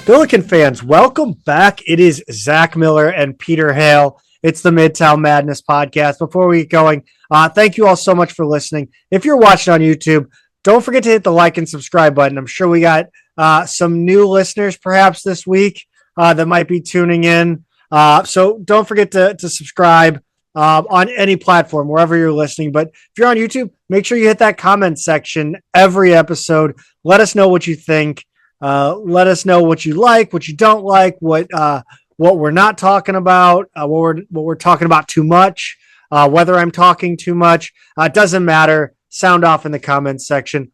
Billiken fans, welcome back. It is Zach Miller and Peter Hale. It's the Midtown Madness Podcast. Before we get going, thank you all so much for listening. If you're watching on YouTube, don't forget to hit the like and subscribe button. I'm sure we got some new listeners perhaps this week that might be tuning in. So don't forget to subscribe on any platform, wherever you're listening. But if you're on YouTube, make sure you hit that comment section every episode. Let us know what you think. Let us know what you like, what you don't like, what we're not talking about, what we're talking about too much, whether I'm talking too much. It doesn't matter. Sound off in the comments section.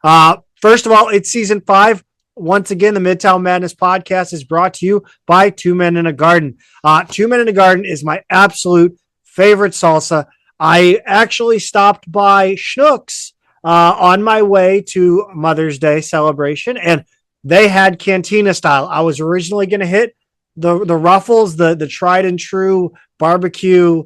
First of all, it's season 5. Once again, the Midtown Madness Podcast is brought to you by 2 Men in a Garden. 2 Men in a Garden is my absolute favorite salsa. I actually stopped by Schnucks on my way to Mother's Day celebration, and they had cantina style. I was originally going to hit the Ruffles, the tried and true barbecue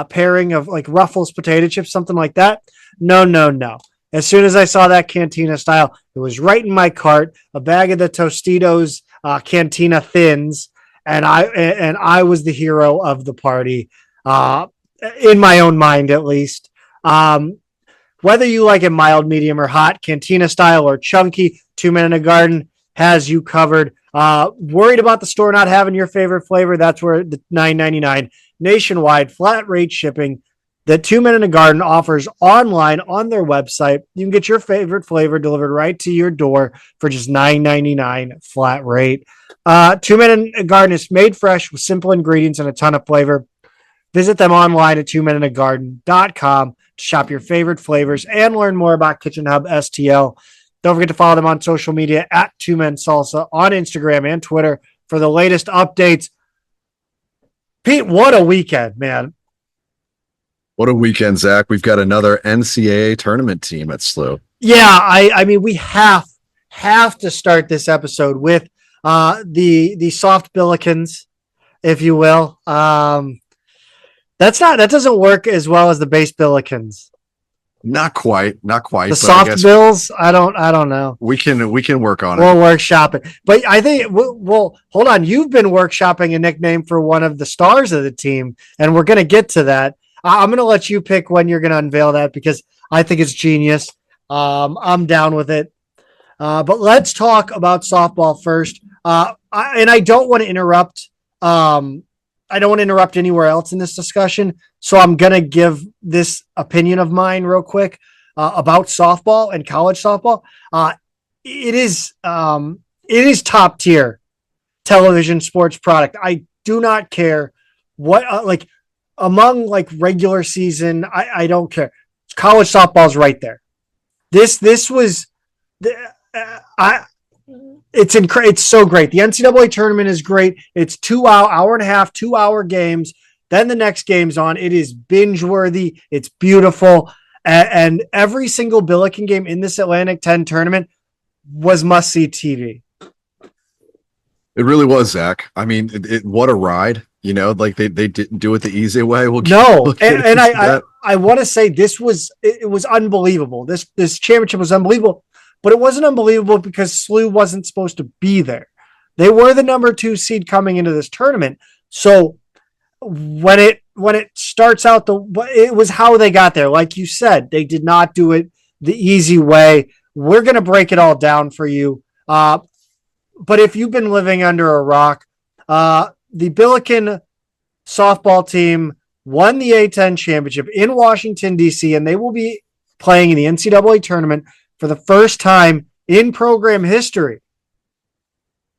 pairing of like Ruffles potato chips, something like that. No. As soon as I saw that cantina style, it was right in my cart, a bag of the Tostitos cantina thins, and I was the hero of the party, in my own mind at least. Whether you like it mild, medium, or hot, cantina style or chunky, 2 Men in a Garden has you covered. Worried about the store not having your favorite flavor? That's where the $9.99 nationwide flat rate shipping that 2 Men in a Garden offers online on their website. You can get your favorite flavor delivered right to your door for just $9.99 flat rate. 2 Men in a Garden is made fresh with simple ingredients and a ton of flavor. Visit them online at 2meninthegarden.com to shop your favorite flavors and learn more about Kitchen Hub STL. Don't forget to follow them on social media at 2 Men Salsa on Instagram and Twitter for the latest updates. Pete, what a weekend, man. What a weekend, Zach. We've got another NCAA tournament team at SLU. Yeah, I mean, we have to start this episode with the soft Billikens, if you will. That doesn't work as well as the base Billikens. Not quite. The soft bills, I don't know. We can work on it. We'll workshop it. But I think, well, hold on. You've been workshopping a nickname for one of the stars of the team, and we're going to get to that. I'm going to let you pick when you're going to unveil that because I think it's genius. I'm down with it. But let's talk about softball first. I don't want to interrupt. I don't want to interrupt anywhere else in this discussion. So I'm going to give this opinion of mine real quick about softball and college softball. It is top tier television sports product. I do not care what, among like regular season. I don't care. College softball's right there. It's so great. The NCAA tournament is great. It's 2 hour and a half, 2 hour games. Then the next game's on. It is binge worthy. It's beautiful. And every single Billiken game in this Atlantic 10 tournament was must see TV. It really was, Zach. I mean, what a ride, like they didn't do it the easy way. I want to say it was unbelievable. This championship was unbelievable. But it wasn't unbelievable because SLU wasn't supposed to be there. They were the number 2 seed coming into this tournament. So when it starts out, it was how they got there. Like you said, they did not do it the easy way. We're going to break it all down for you. But if you've been living under a rock, the Billiken softball team won the A10 championship in Washington, D.C., and they will be playing in the NCAA tournament for the first time in program history.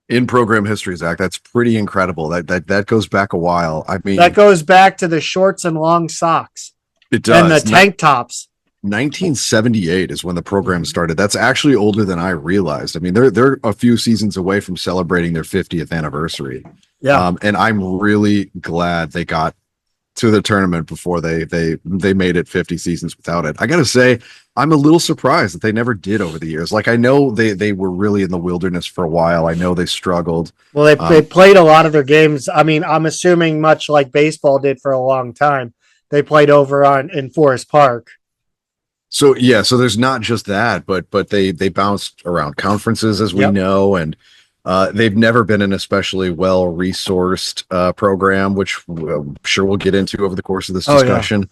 In program history, Zach, that's pretty incredible. That goes back a while. I mean, that goes back to the shorts and long socks. It does. And the tank tops. 1978 is when the program started. That's actually older than I realized. I mean, they're a few seasons away from celebrating their 50th anniversary. Yeah. And I'm really glad they got to the tournament before they made it 50 seasons without it. I gotta say, I'm a little surprised that they never did over the years. Like, I know they were really in the wilderness for a while. I know they struggled. Well, they played a lot of their games. I mean, I'm assuming much like baseball did for a long time. They played over in Forest Park. So yeah, so there's not just that, but they bounced around conferences, as we know, and They've never been an especially well-resourced program, which I'm sure we'll get into over the course of this discussion.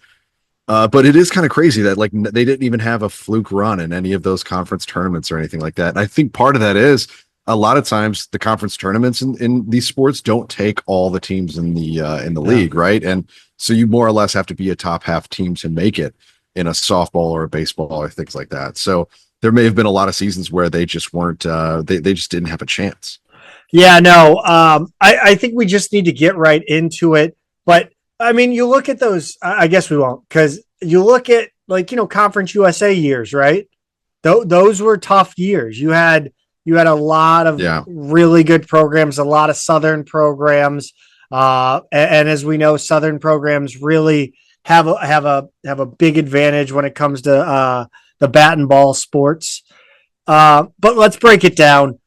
But it is kind of crazy that like they didn't even have a fluke run in any of those conference tournaments or anything like that. And I think part of that is a lot of times the conference tournaments in these sports don't take all the teams in the league, right? And so you more or less have to be a top half team to make it in a softball or a baseball or things like that. So there may have been a lot of seasons where they just weren't they just didn't have a chance. Yeah, no. I think we just need to get right into it. But I mean, you look at those, I guess we won't, because you look at like, Conference USA years, right? Those were tough years. You had a lot of really good programs, a lot of Southern programs. And as we know, Southern programs really have a big advantage when it comes to the bat and ball sports. But let's break it down.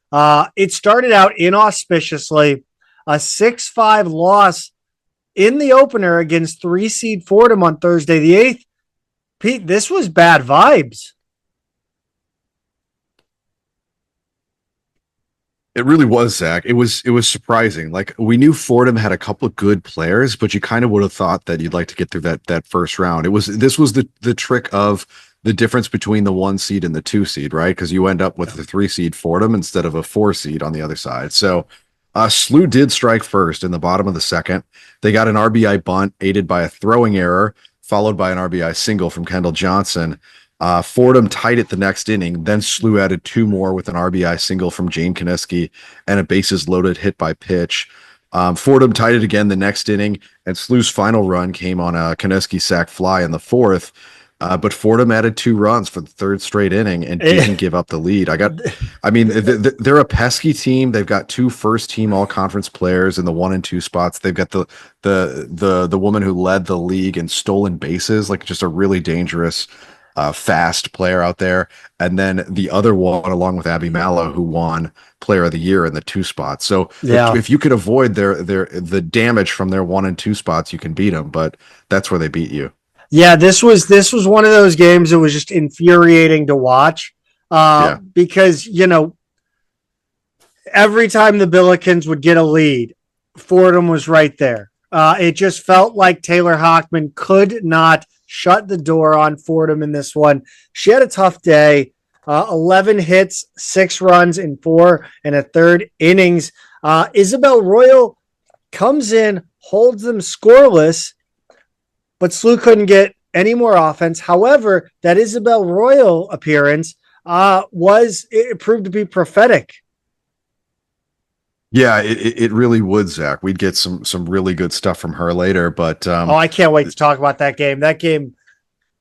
It started out inauspiciously, a 6-5 loss in the opener against 3-seed Fordham on Thursday the 8th. Pete, this was bad vibes. It really was, Zach. It was surprising. Like we knew Fordham had a couple of good players, but you kind of would have thought that you'd like to get through that first round. This was the trick of the difference between the 1 seed and the 2 seed, right? Because you end up with the 3 seed Fordham instead of a 4 seed on the other side. So SLU did strike first in the bottom of the second. They got an RBI bunt aided by a throwing error, followed by an RBI single from Kendall Johnson. Fordham tied it the next inning. Then SLU added 2 more with an RBI single from Jane Kaniski and a bases loaded hit by pitch. Fordham tied it again the next inning, and SLU's final run came on a Kaniski sac fly in the 4th. But Fordham added 2 runs for the 3rd straight inning and didn't give up the lead. They're a pesky team. They've got 2 first-team all-conference players in the 1 and 2 spots. They've got the woman who led the league in stolen bases, like just a really dangerous, fast player out there. And then the other one, along with Mash-MALLO, who won Player of the Year in the 2 spots. So if you could avoid the damage from their 1 and 2 spots, you can beat them. But that's where they beat you. Yeah, this was one of those games that was just infuriating to watch because, every time the Billikens would get a lead, Fordham was right there. It just felt like Taylor Hochman could not shut the door on Fordham in this one. She had a tough day, 11 hits, 6 runs in 4 and a third innings. Isabel Royle comes in, holds them scoreless, but SLU couldn't get any more offense. However, that Isabel Royle appearance it proved to be prophetic. Yeah, it really would, Zach. We'd get some really good stuff from her later, but I can't wait to talk about that game. That game,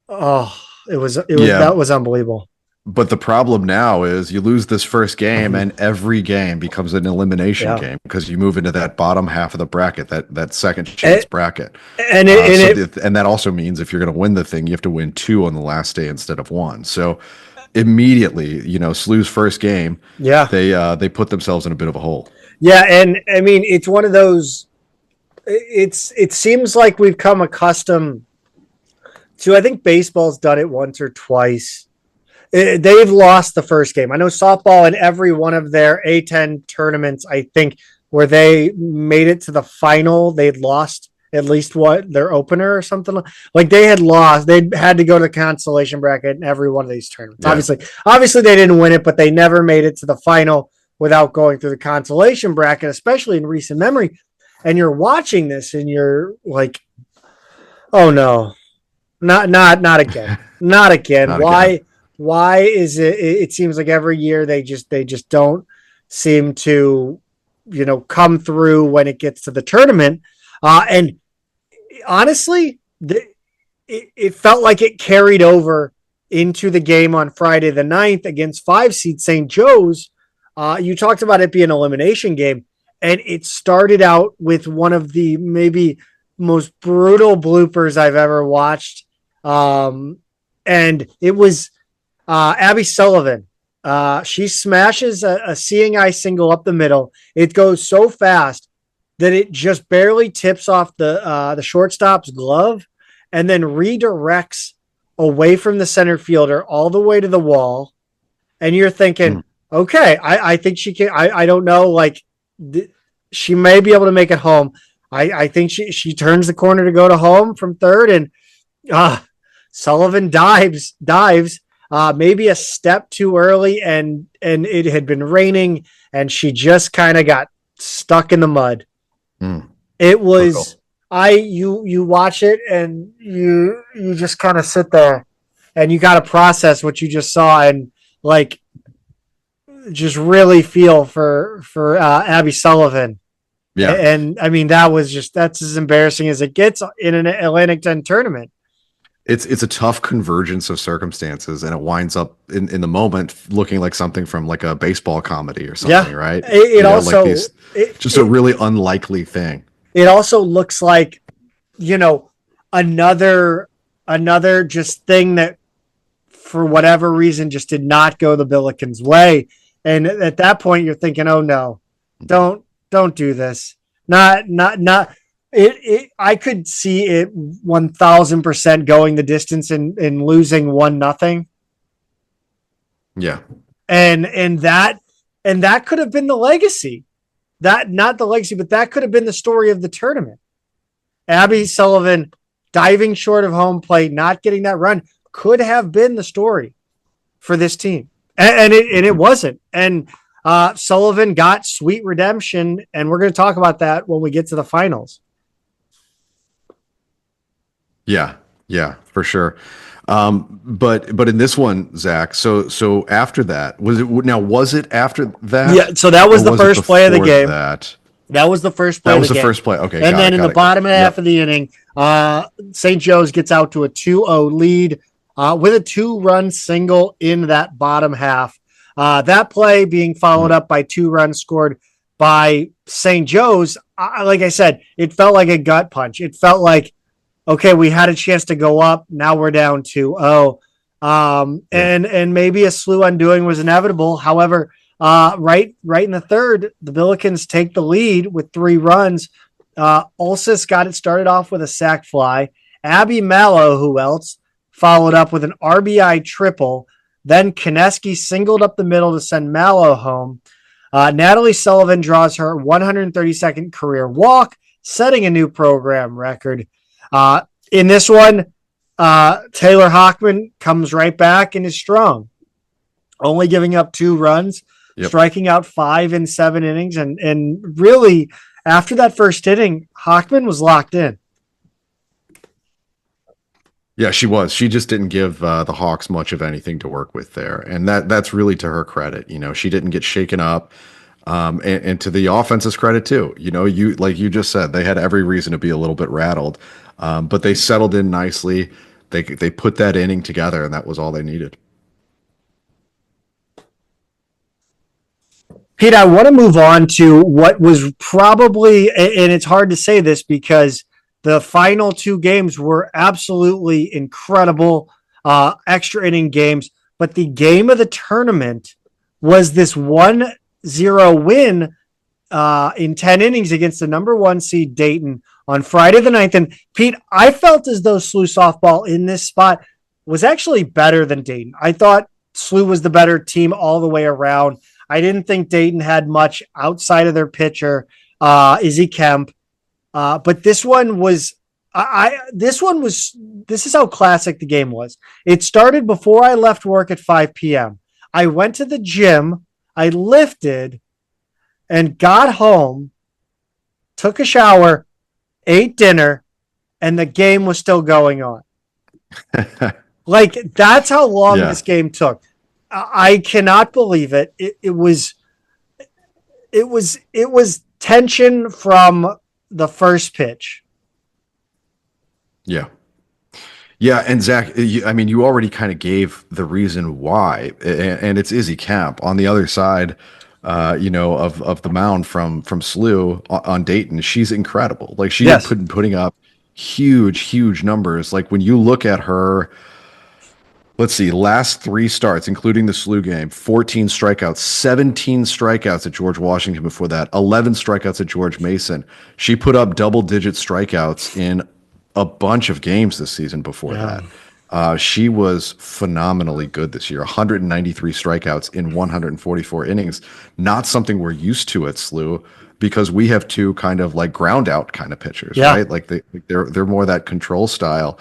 that was unbelievable. But the problem now is you lose this first game and every game becomes an elimination game because you move into that bottom half of the bracket, that second chance bracket. And that also means if you're going to win the thing, you have to win 2 on the last day instead of 1. So immediately, SLU's first game, they put themselves in a bit of a hole. Yeah, and I mean, it's one of those, it seems like we've come accustomed to, I think baseball's done it once or twice. They've lost the first game. I know softball in every one of their A10 tournaments, I think, where they made it to the final, they'd lost at least their opener or something. Like they had lost. They had to go to the consolation bracket in every one of these tournaments. Yeah. Obviously they didn't win it, but they never made it to the final without going through the consolation bracket, especially in recent memory. And you're watching this and you're like, oh no, not again. Not again. Why is it? It seems like every year they just don't seem to, come through when it gets to the tournament. And honestly, it felt like it carried over into the game on Friday the 9th against 5-seed St. Joe's. You talked about it being an elimination game, and it started out with one of the maybe most brutal bloopers I've ever watched. And it was Abby Sullivan. She smashes a seeing eye single up the middle. It goes so fast that it just barely tips off the shortstop's glove and then redirects away from the center fielder all the way to the wall. And you're thinking, okay, I think she can. I don't know. Like, she may be able to make it home. I think she turns the corner to go to home from third, and Sullivan dives, maybe a step too early, and it had been raining, and she just kind of got stuck in the mud. It was you watch it, and you just kind of sit there, and you got to process what you just saw, and like just really feel for Abby Sullivan. Yeah. And I mean, that's as embarrassing as it gets in an Atlantic 10 tournament. It's a tough convergence of circumstances, and it winds up in the moment looking like something from like a baseball comedy or something, right? It also like a really unlikely thing. It also looks like, another just thing that for whatever reason just did not go the Billikens' way. And at that point you're thinking, oh no, don't do this. Not it. I could see it 1000% going the distance and losing 1-0. Yeah. And that could have been the legacy. That not the legacy, but that could have been the story of the tournament. Abby Sullivan diving short of home plate, not getting that run, could have been the story for this team. And it wasn't. And Sullivan got sweet redemption, and we're going to talk about that when we get to the finals. Yeah, for sure. But in this one, Zach, so after that, was it after that? Yeah, so that was the first play of the game. That was the first play. That was the first play. Okay. And then in the bottom half of the inning, St. Joe's gets out to a 2-0 lead with a 2-run single in that bottom half. That play being followed up by 2 runs scored by St. Joe's. Like I said, it felt like a gut punch. It felt like, okay, we had a chance to go up. Now we're down 2-0. And maybe a slew undoing was inevitable. However, right in the third, the Billikens take the lead with 3 runs. Ulsis got it started off with a sac fly. Abby Mallo, who else, followed up with an RBI triple. Then Kineski singled up the middle to send Mallo home. Natalie Sullivan draws her 132nd career walk, setting a new program record. In this one, Taylor Hochman comes right back and is strong, only giving up 2 runs, striking out 5 in 7 innings. And really, after that first inning, Hochman was locked in. Yeah, she was. She just didn't give the Hawks much of anything to work with there. And that's really to her credit. She didn't get shaken up. And to the offense's credit too. You like you just said, they had every reason to be a little bit rattled. But they settled in nicely. They put that inning together, and that was all they needed. Pete, I want to move on to what was probably, and it's hard to say this because the final 2 games were absolutely incredible, extra inning games. But the game of the tournament was this 1-0 win in 10 innings against the number 1 seed Dayton on Friday the 9th. And Pete, I felt as though SLU softball in this spot was actually better than Dayton. I thought SLU was the better team all the way around. I didn't think Dayton had much outside of their pitcher, Izzy Kemp. But this one was, this is how classic the game was. It started before I left work at 5 p.m. I went to the gym, I lifted and got home, took a shower, ate dinner, and the game was still going on. Like, that's how long this game took. I cannot believe it. It was tension from the first pitch. Yeah. And Zach, you already kind of gave the reason why, and it's Izzy Camp on the other side, of the mound from SLU on Dayton. She's incredible. Like, she's putting up huge numbers. Like, when you look at her, let's see, last 3 starts, including the SLU game, 14 strikeouts, 17 strikeouts at George Washington before that, 11 strikeouts at George Mason. She put up double-digit strikeouts in a bunch of games this season before that. She was phenomenally good this year. 193 strikeouts in 144 innings. Not something we're used to at SLU because we have two kind of like ground out kind of pitchers, right? Like they're more that control style.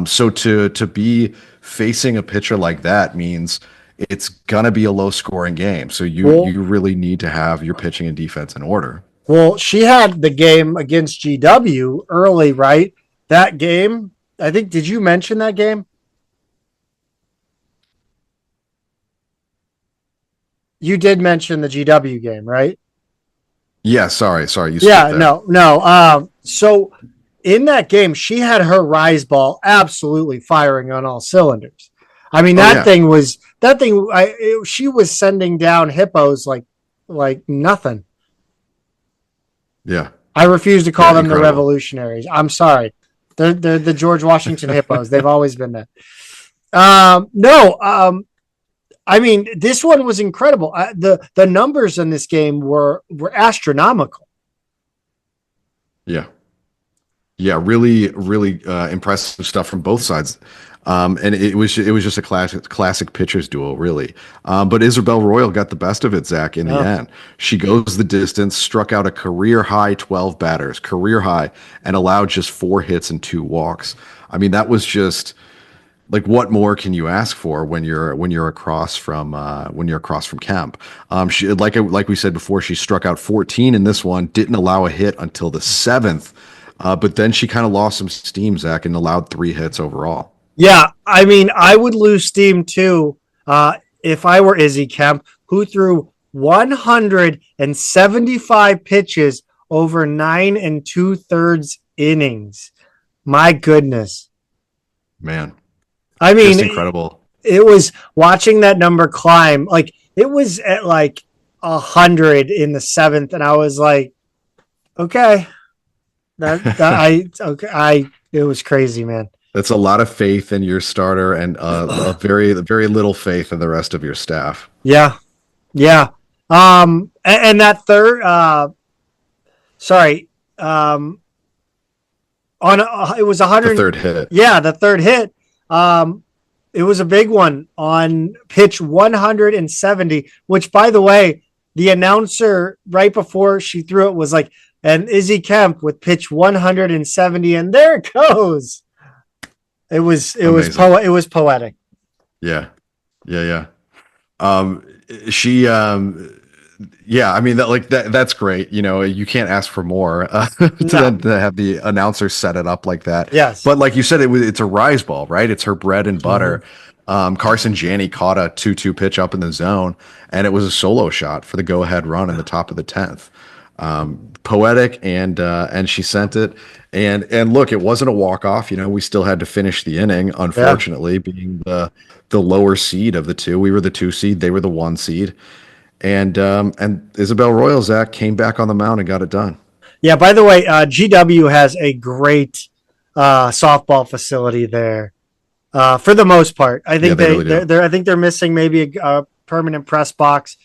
So to be facing a pitcher like that means it's gonna be a low scoring game. So you really need to have your pitching and defense in order. Well, she had the game against GW early, right? That game, I think, did you mention that game? You did mention the GW game, right? Yeah, sorry. You Yeah, there. no. So in that game, she had her rise ball absolutely firing on all cylinders. I mean, she was sending down hippos like nothing. Yeah. I refuse to call them incredible. the revolutionaries. I'm sorry. They're the George Washington hippos. They've always been that. I mean, this one was incredible. The numbers in this game were astronomical. Yeah. Yeah, really, really impressive stuff from both sides. And it was just a classic pitchers duel, really. But Isabel Royle got the best of it, Zach, in the end. She goes the distance, struck out a career high 12 batters, and allowed just 4 hits and 2 walks. I mean, that was just like, what more can you ask for when you're across from camp? She like we said before, she struck out 14 in this one, didn't allow a hit until the 7th. But then she kind of lost some steam, Zach, and allowed 3 hits overall. Yeah, I mean, I would lose steam too if I were Izzy Kemp, who threw 175 pitches over 9 2/3 innings. My goodness. Man. I mean, just incredible. It was watching that number climb. Like, it was at like 100 in the 7th, and I was like, okay. It was crazy, man. That's a lot of faith in your starter and a very little faith in the rest of your staff. Yeah. And that third, it was 100. The third hit. Yeah, the third hit. It was a big one on pitch 170, which, by the way, the announcer right before she threw it was like, and Izzy Kemp with pitch 170, and there it goes. It was poetic. Yeah. I mean, that's great. You know, you can't ask for more to have the announcer set it up like that. Yes. But like you said, it's a rise ball, right? It's her bread and butter. Carson Janney caught a 2-2 pitch up in the zone, and it was a solo shot for the go-ahead run in the top of the 10th. Poetic, and she sent it. And look, it wasn't a walk-off. You know, we still had to finish the inning, unfortunately, being the lower seed of the two. We were the 2 seed, they were the 1 seed. And Isabel Royle, Zach, came back on the mound and got it done. Yeah, by the way, GW has a great softball facility there. For the most part. I think I think they're missing maybe a permanent press box,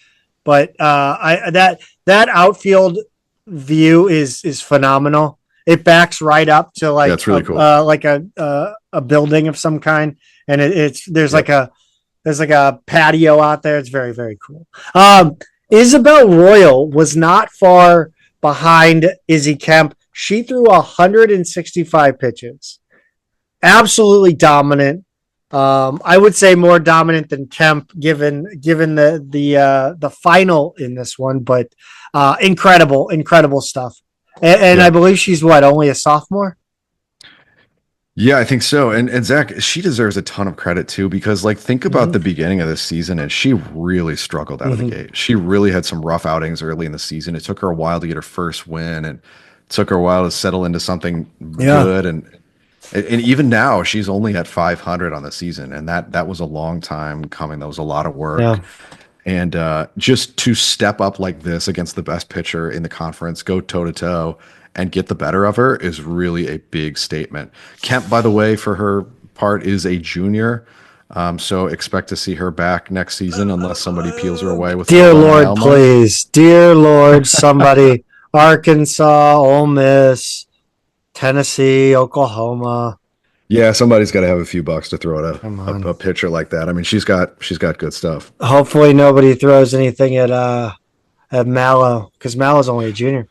but that outfield view is phenomenal. It backs right up to like that's really cool. Like a building of some kind, and there's like a patio out there. It's very, very cool. Isabel Royle was not far behind Izzy Kemp. She threw 165 pitches. Absolutely dominant. I would say more dominant than Kemp, given the final in this one, but incredible stuff. And I believe she's only a sophomore. Yeah, I think so. And Zach, she deserves a ton of credit too, because like, think about the beginning of this season, and she really struggled out of the gate. She really had some rough outings early in the season. It took her a while to get her first win, and it took her a while to settle into something good. And even now, she's only at 500 on the season, and that was a long time coming. That was a lot of work. Yeah. And just to step up like this against the best pitcher in the conference, go toe-to-toe, and get the better of her is really a big statement. Kemp, by the way, for her part, is a junior. So expect to see her back next season unless somebody peels her away with Dear Lord, please. Dear Lord, somebody. Arkansas, Ole Miss, Tennessee, Oklahoma. Yeah, somebody's got to have a few bucks to throw at Come on. a pitcher like that. I mean, she's got good stuff. Hopefully nobody throws anything at Mallow, because Mallow's only a junior.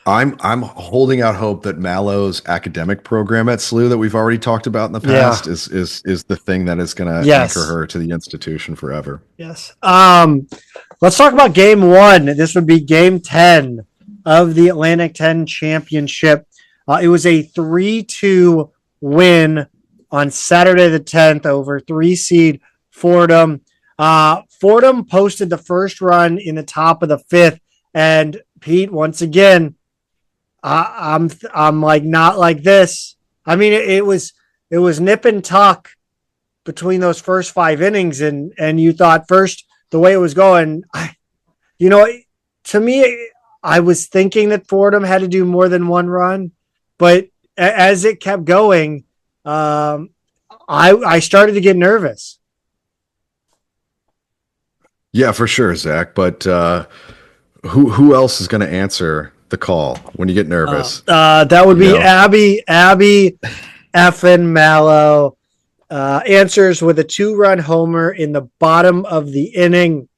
I'm holding out hope that Mallo's academic program at SLU that we've already talked about in the past is the thing that is going to anchor her to the institution forever. Yes. Let's talk about game 1. This would be game 10 of the Atlantic 10 championship. It was a 3-2 win on Saturday the 10th over 3-seed Fordham. Fordham posted the first run in the top of the 5th, and Pete, once again, I'm like not like this. I mean, it was nip and tuck between those first 5 innings, and you thought first the way it was going, to me, I was thinking that Fordham had to do more than one run, but as it kept going, I started to get nervous. Yeah, for sure, Zach. But who else is going to answer the call when you get nervous? That would be Abby effing Mallow. Answers with a 2-run homer in the bottom of the inning.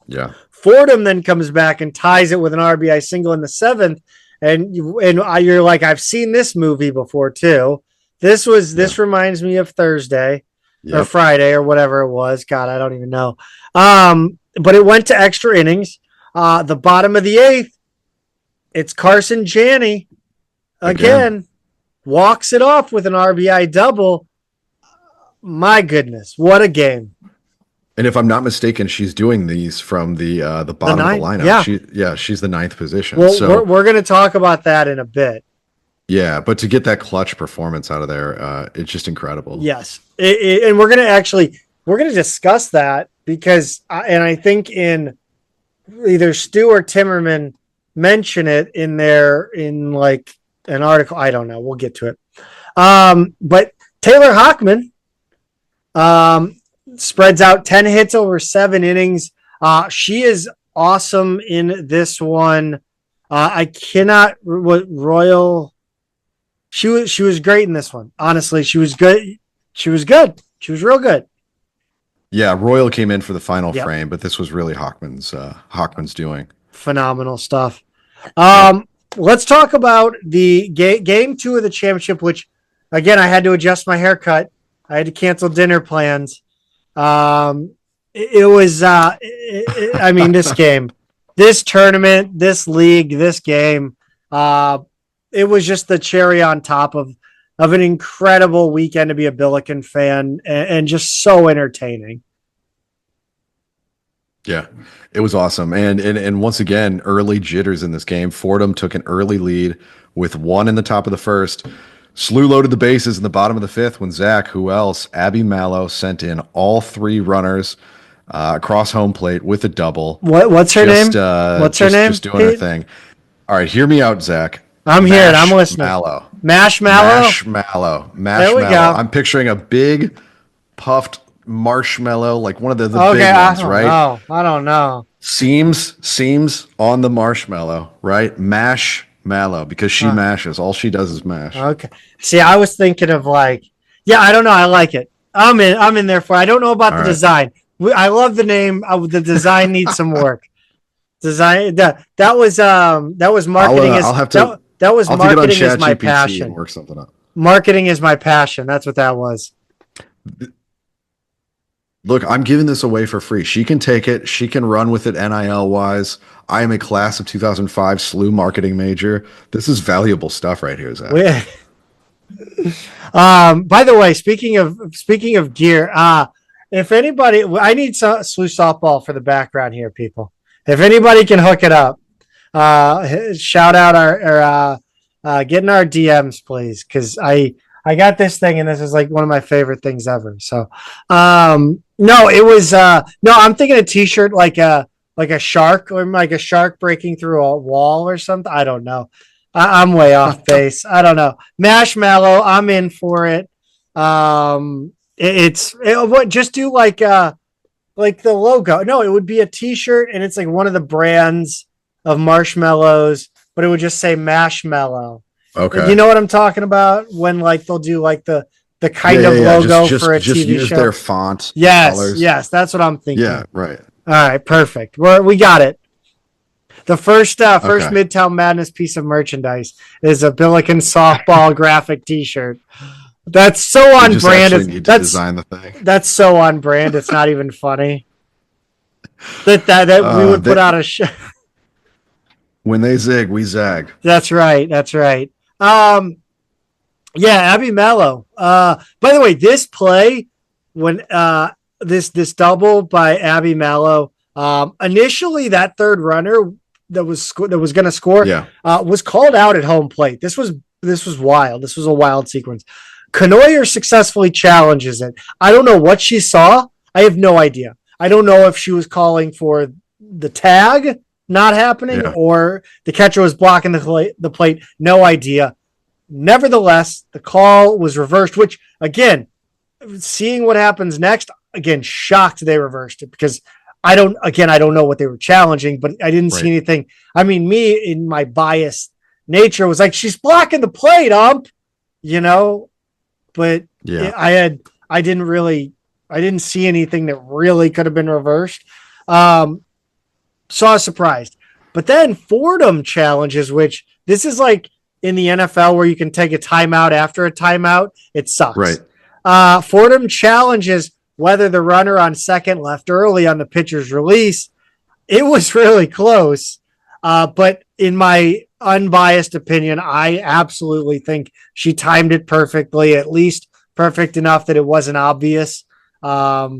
Yeah. Fordham then comes back and ties it with an RBI single in the 7th. And you're like, I've seen this movie before too. This reminds me of Thursday or Friday or whatever it was. God, I don't even know. But it went to extra innings. The bottom of the 8th, it's Carson Janney again walks it off with an RBI double. My goodness, what a game! And if I'm not mistaken, she's doing these from the bottom of the lineup. Yeah, she's the 9th position. Well, so we're going to talk about that in a bit. Yeah, but to get that clutch performance out of there, it's just incredible. Yes, and we're going to discuss that because, I think in either Stu or Timmerman mention it in like an article. I don't know. We'll get to it. But Taylor Hochman spreads out 10 hits over 7 innings. She is awesome in this one. Royle. She was great in this one. Honestly, she was good. She was good. She was real good. Yeah, Royle came in for the final frame, but this was really Hochman's doing. Phenomenal stuff. Let's talk about the game 2 of the championship, which again, I had to adjust my haircut. I had to cancel dinner plans. This game, this tournament, this league, this game, it was just the cherry on top of an incredible weekend to be a Billiken fan and just so entertaining. Yeah, it was awesome. And once again, early jitters in this game. Fordham took an early lead with 1 in the top of the 1st. SLU loaded the bases in the bottom of the 5th when Abby Mallow sent in all 3 runners across home plate with a double. What's her name? What's her name? Just doing her thing. All right, hear me out, Zach. I'm here and I'm listening. Mash-MALLO? Mash-MALLO. There we go. I'm picturing a big puffed marshmallow, like one of the big ones, right? I don't know. Seams on the marshmallow, right? Mash-MALLO, because she mashes. All she does is mash. Okay. See, I was thinking of I don't know. I like it. I'm in there for it. I don't know about the design. I love the name. The design needs some work. Design that was marketing. That was marketing is my passion. Work something up. Marketing is my passion. That's what that was. Look, I'm giving this away for free. She can take it. She can run with it NIL wise. I am a class of 2005 SLU marketing major. This is valuable stuff right here, Zach. By the way, speaking of gear, if anybody, I need SLU softball for the background here, people. If anybody can hook it up, shout out get in our DMs, please, because I got this thing and this is like one of my favorite things ever. So, I'm thinking a t-shirt like a shark or like a shark breaking through a wall or something. I don't know. I'm way off base. I don't know. Mash-MALLO, I'm in for it. Just do like the logo. No, it would be a t-shirt and it's like one of the brands of marshmallows, but it would just say Mash-MALLO. Okay. You know what I'm talking about when like they'll do like the the kind of logo for a just TV use show. their font. Yes, colors. yes, that's what I'm thinking. Yeah, right. All right, perfect. We got it. The first Okay. Midtown Madness piece of merchandise is a Billiken softball graphic T-shirt. That's so on brand. Need to design the thing. That's so on brand. It's not even funny. That we would put out a show. When they zig, we zag. That's right. That's right. Yeah, Mash-MALLO. By the way, this play when this double by Mash-MALLO, initially that third runner that was going to score was called out at home plate. This was wild. This was a wild sequence. Connoyer successfully challenges it. I don't know what she saw. I have no idea. I don't know if she was calling for the tag not happening or the catcher was blocking the plate. No idea. Nevertheless, the call was reversed, which, again, seeing what happens next, again, shocked they reversed it because I don't know what they were challenging, but I didn't see anything. I mean, me in my biased nature was like, she's blocking the plate, but I didn't see anything that really could have been reversed. So I was surprised. But then Fordham challenges, which this is like in the NFL where you can take a timeout after a timeout. It sucks. Right. Fordham challenges whether the runner on second left early on the pitcher's release. It was really close. But in my unbiased opinion, I absolutely think she timed it perfectly, at least perfect enough that it wasn't obvious. But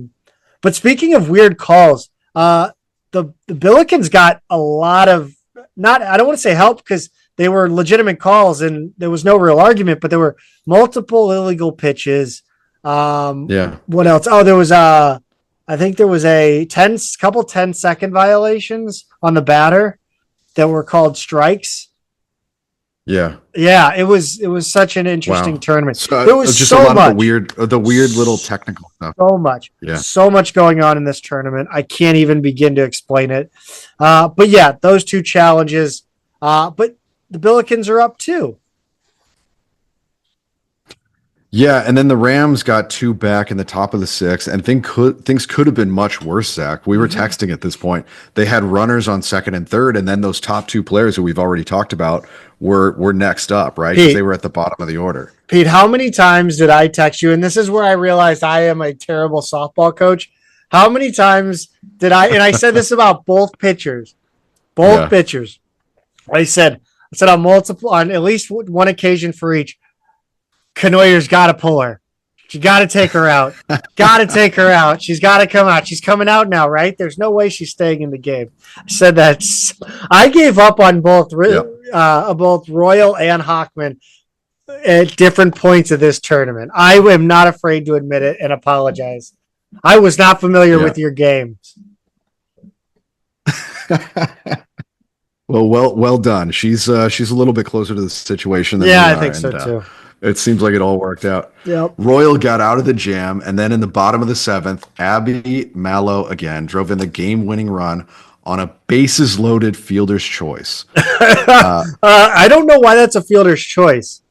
speaking of weird calls, the Billikens got a lot of I don't want to say help because they were legitimate calls and there was no real argument, but there were multiple illegal pitches. What else? Oh, there was I think there was a 10-second violations on the batter that were called strikes. Yeah, it was such an interesting tournament. There was just so a lot much of the weird little technical stuff. So much going on in this tournament. I can't even begin to explain it. But yeah, those two challenges. But the Billikens are up too. Yeah, and then the Rams got two back in the top of the sixth, and things could have been much worse, Zach. We were texting at this point. They had runners on second and third, and then those top two players who we've already talked about were next up, right? Because they were at the bottom of the order. Pete, how many times did I text you? And this is where I realized I am a terrible softball coach. How many times did I, and I said this about both pitchers. I said on at least one occasion for each, Connoyer's got to pull her. You got to take her out. Got to take her out. She's got to come out. She's coming out now, right? There's no way she's staying in the game. I said that. I gave up on both Royle and Hochman at different points of this tournament. I am not afraid to admit it and apologize. I was not familiar with your games. Well done. She's a little bit closer to the situation than I think so too. It seems like it all worked out. Yep. Royle got out of the jam, and then in the bottom of the seventh, Mash-MALLO again drove in the game-winning run on a bases-loaded fielder's choice. I don't know why that's a fielder's choice.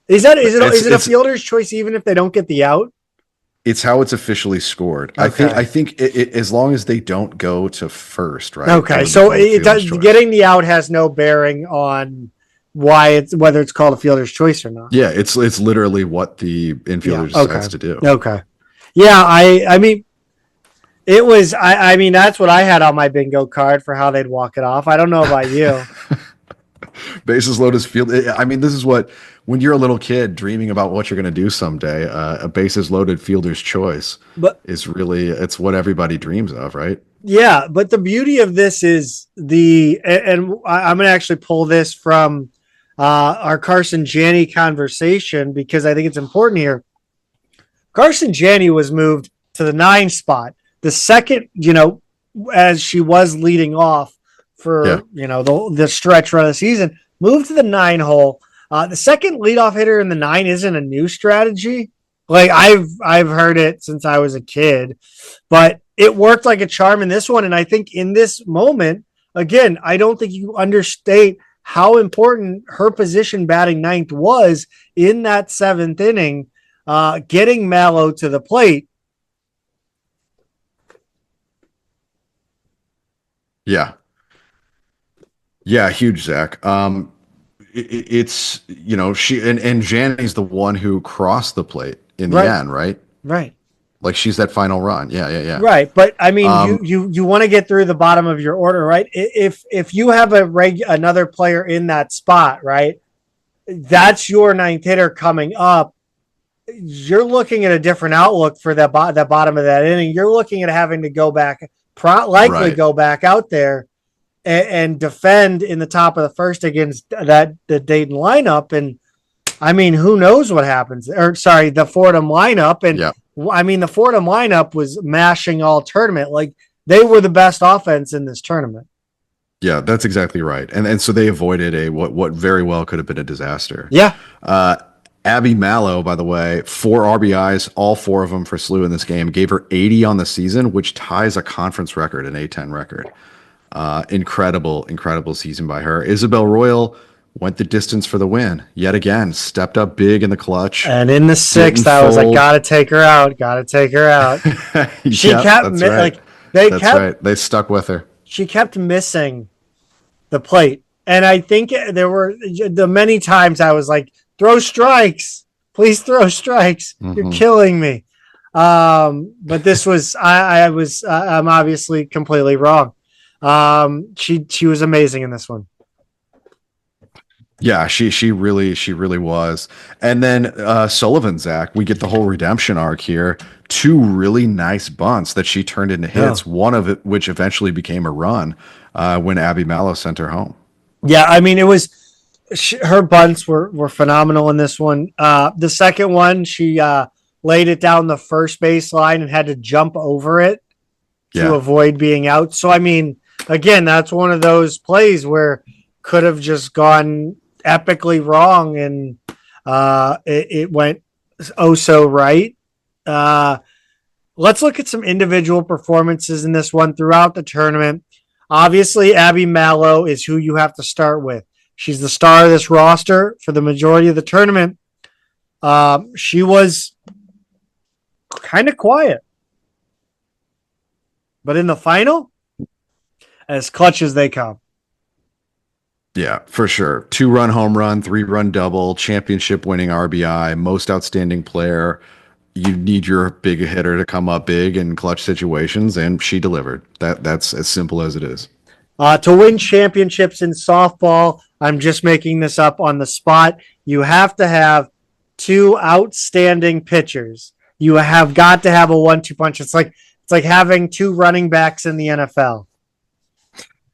Is it a fielder's choice even if they don't get the out? It's how it's officially scored. Okay. I think it, as long as they don't go to first, right? Okay, so getting the out has no bearing on whether it's called a fielder's choice or not. Yeah, it's literally what the infielder decides to do. Okay. Yeah, I mean it was I mean that's what I had on my bingo card for how they'd walk it off. I don't know about you. Bases loaded field. I mean, this is what when you're a little kid dreaming about what you're going to do someday, a bases loaded fielder's choice is really it's what everybody dreams of, right? Yeah, but the beauty of this is and I'm going to actually pull this from our Carson Janney conversation because I think it's important here. Carson Janney was moved to the 9 spot. The second, as she was leading off for, the stretch run of the season, moved to the 9 hole. The second leadoff hitter in the 9 isn't a new strategy. Like I've heard it since I was a kid, but it worked like a charm in this one. And I think in this moment, again, I don't think you understate how important her position batting 9th was in that 7th inning. getting Mallow to the plate. Yeah. Yeah, huge, Zach. It's she and Janny's the one who crossed the plate in the Right. end, right? Right. Like she's that final run. Yeah, yeah, yeah. Right, but I mean, Um, you want to get through the bottom of your order, right? If you have another player in that spot, right, that's your ninth hitter coming up. You're looking at a different outlook for that bottom of that inning. You're looking at having to go back, likely right. go back out there and defend in the top of the first against the Dayton lineup. And I mean, who knows what happens? Or sorry, the Fordham lineup. And Yeah. I mean, the Fordham lineup was mashing all tournament. Like they were the best offense in this tournament. Yeah, that's exactly right. And so they avoided what very well could have been a disaster. Yeah. Abby Mallow, by the way, 4 RBIs, all 4 of them for SLU in this game, gave her 80 on the season, which ties a conference record, an A10 record. Incredible season by her. Isabel Royle went the distance for the win. Yet again, stepped up big in the clutch. And in the 6th, I was like, gotta take her out. She kept right. They stuck with her. She kept missing the plate. And I think there were the many times I was like, throw strikes. Please throw strikes. Mm-hmm. You're killing me. But this was I'm obviously completely wrong. She was amazing in this one. Yeah, she really was. And then Sullivan, Zach, we get the whole redemption arc here. 2 really nice bunts that she turned into hits. Yeah. One of it, which eventually became a run when Abby Mallow sent her home. Yeah, I mean, it was her bunts were phenomenal in this one. The second one, she laid it down the first base line and had to jump over it to avoid being out. So, I mean, again, that's one of those plays where could have just gone epically wrong, and it went so right. Let's look at some individual performances in this one throughout the tournament. Obviously, Abby Mallow is who you have to start with. She's the star of this roster for the majority of the tournament. She was kind of quiet, but in the final, as clutch as they come. Yeah, for sure. 2-run home run, 3-run double, championship winning RBI, most outstanding player. You need your big hitter to come up big in clutch situations, and she delivered. That's as simple as it is. To win championships in softball, I'm just making this up on the spot, you have to have 2 outstanding pitchers. You have got to have a 1-2 punch. It's like having 2 running backs in the NFL.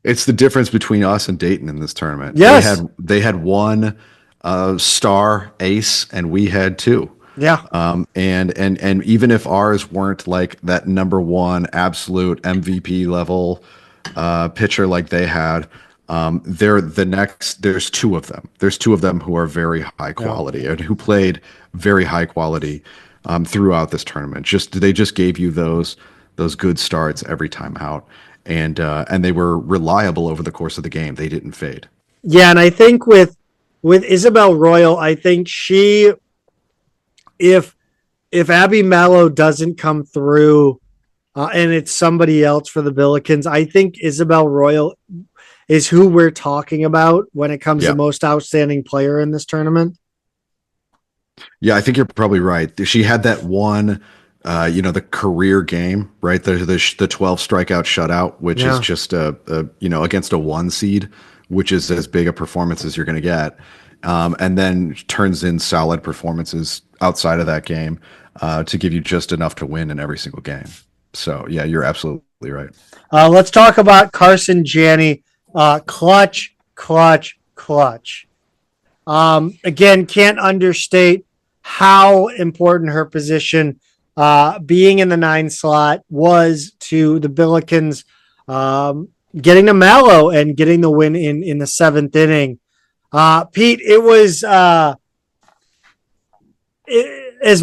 It's the difference between us and Dayton in this tournament. Yes. They had 1 star ace, and we had 2. Yeah. And even if ours weren't like that number 1 absolute MVP level pitcher like they had, there's 2 of them. There's 2 of them who are very high quality and who played very high quality throughout this tournament. They just gave you those good starts every time out. And they were reliable over the course of the game. They didn't fade. Yeah, and I think with Isabel Royle, I think if Abby Mallow doesn't come through and it's somebody else for the Billikens, I think Isabel Royle is who we're talking about when it comes to most outstanding player in this tournament. Yeah, I think you're probably right. She had that one the career game, right? The 12 strikeout shutout, which is just against a 1 seed, which is as big a performance as you're going to get. And then turns in solid performances outside of that game to give you just enough to win in every single game. So yeah, you're absolutely right. Let's talk about Carson Janney. Clutch. Again, can't understate how important her position being in the 9 slot was to the Billikens getting to Mallow and getting the win in the 7th inning. Pete, it was as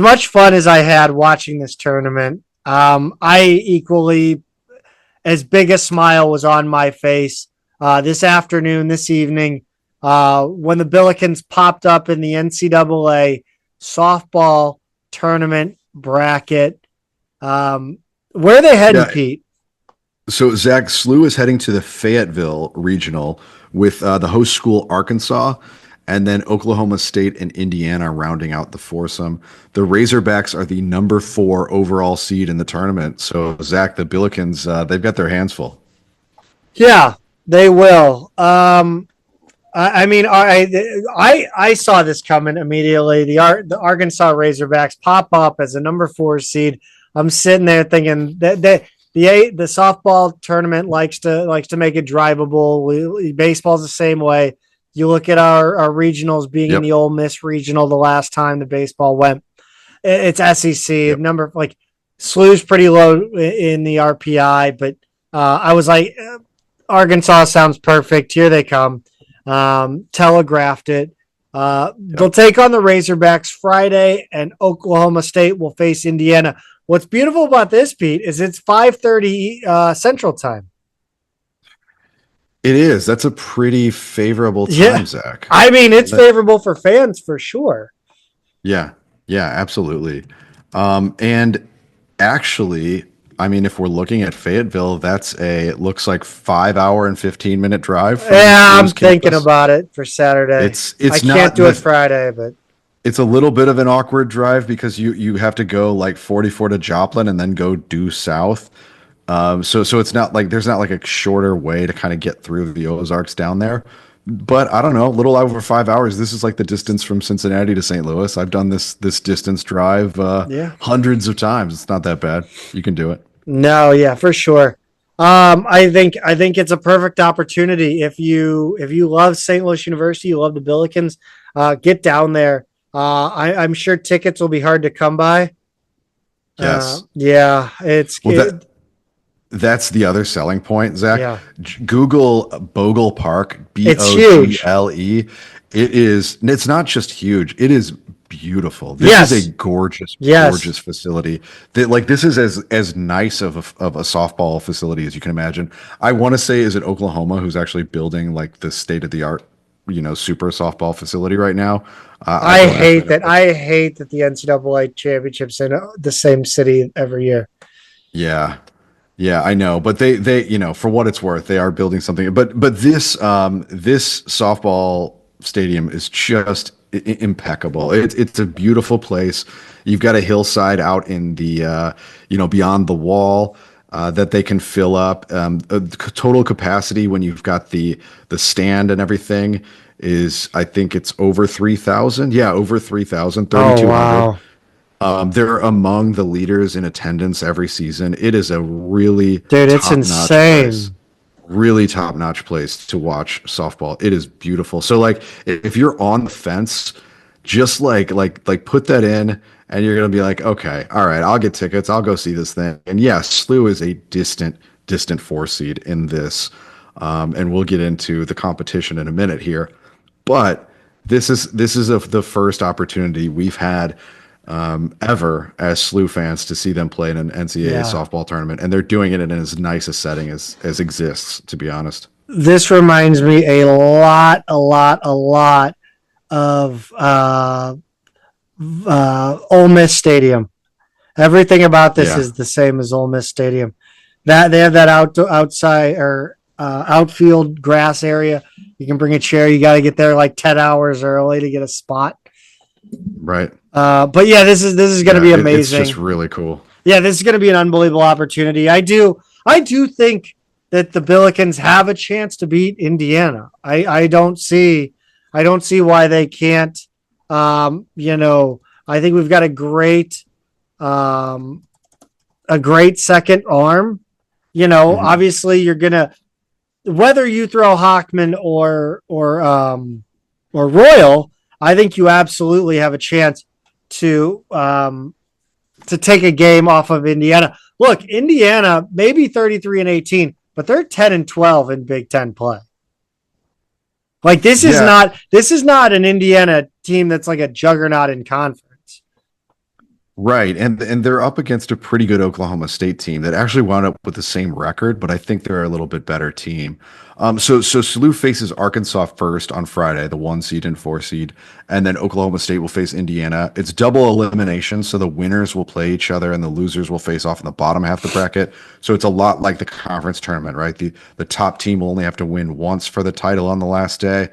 much fun as I had watching this tournament. I equally, as big a smile was on my face this evening, when the Billikens popped up in the NCAA softball tournament bracket. Where are they heading, Pete? So Zach, SLU is heading to the Fayetteville regional with the host school Arkansas, and then Oklahoma State and Indiana rounding out the foursome. The Razorbacks are the number 4 overall seed in the tournament. So Zach, the Billikens, they've got their hands full. Yeah, they will. I mean, I saw this coming immediately. The Arkansas Razorbacks pop up as a number 4 seed. I'm sitting there thinking that the softball tournament likes to make it drivable. Baseball's the same way. You look at our regionals being in the Ole Miss regional the last time the baseball went. It's SEC number, like SLU's pretty low in the RPI, but I was like, Arkansas sounds perfect. Here they come. Telegraphed it. They'll take on the Razorbacks Friday, and Oklahoma State will face Indiana. What's beautiful about this, Pete, is it's 5:30 Central Time. It is. That's a pretty favorable time, Zach. I mean, it's favorable for fans for sure. Yeah, absolutely. And actually, I mean, if we're looking at Fayetteville, it looks like 5 hour and 15-minute drive. I'm thinking about it for Saturday. I can't do it Friday, but it's a little bit of an awkward drive because you have to go like 44 to Joplin and then go due south. So it's not like there's not like a shorter way to kind of get through the Ozarks down there. But I don't know, a little over 5 hours. This is like the distance from Cincinnati to St. Louis. I've done this distance drive hundreds of times. It's not that bad. You can do it. No, yeah, for sure. I think it's a perfect opportunity. If you love St. Louis University, you love the Billikens, get down there. I'm sure tickets will be hard to come by. Yes. That's the other selling point, Zach. Yeah. Google Bogle Park, Bogle. It's not just huge. It is beautiful. This is a gorgeous facility. This is as nice of a softball facility as you can imagine. I want to say, is it Oklahoma who's actually building like the state of the art, super softball facility right now? I hate that the NCAA championships in the same city every year. Yeah, I know, but they for what it's worth, they are building something. But this softball stadium is just impeccable. It's a beautiful place. You've got a hillside out in the beyond the wall that they can fill up. Total capacity when you've got the stand and everything is, I think it's over 3,000. Yeah, over 3,000, 3,200. Oh, wow. They're among the leaders in attendance every season. It is a really it's insane. Really top-notch place to watch softball. It is beautiful. So like if you're on the fence, just like put that in and you're going to be like, okay, all right, I'll get tickets. I'll go see this thing. And yes, SLU is a distant 4 seed in this. And we'll get into the competition in a minute here. But this is the first opportunity we've had ever as SLU fans to see them play in an NCAA softball tournament, and they're doing it in as nice a setting as exists, to be honest. This reminds me a lot of Ole Miss Stadium. Everything about this is the same as Ole Miss Stadium. That they have that outside or outfield grass area. You can bring a chair. You got to get there like 10 hours early to get a spot. Right. But yeah, this is going to be amazing. It's just really cool. Yeah, this is going to be an unbelievable opportunity. I do think that the Billikens have a chance to beat Indiana. I don't see why they can't. I think we've got a great second arm. Obviously you're gonna, whether you throw Hochman or Royle, I think you absolutely have a chance to take a game off of Indiana. Look, Indiana maybe 33-18, but they're 10-12 in Big Ten play. Like this is not an Indiana team that's like a juggernaut in conference. Right, and they're up against a pretty good Oklahoma State team that actually wound up with the same record, but I think they're a little bit better team. So SLU faces Arkansas first on Friday, the 1 seed and 4 seed, and then Oklahoma State will face Indiana. It's double elimination, so the winners will play each other and the losers will face off in the bottom half of the bracket. So it's a lot like the conference tournament, right? The top team will only have to win once for the title on the last day,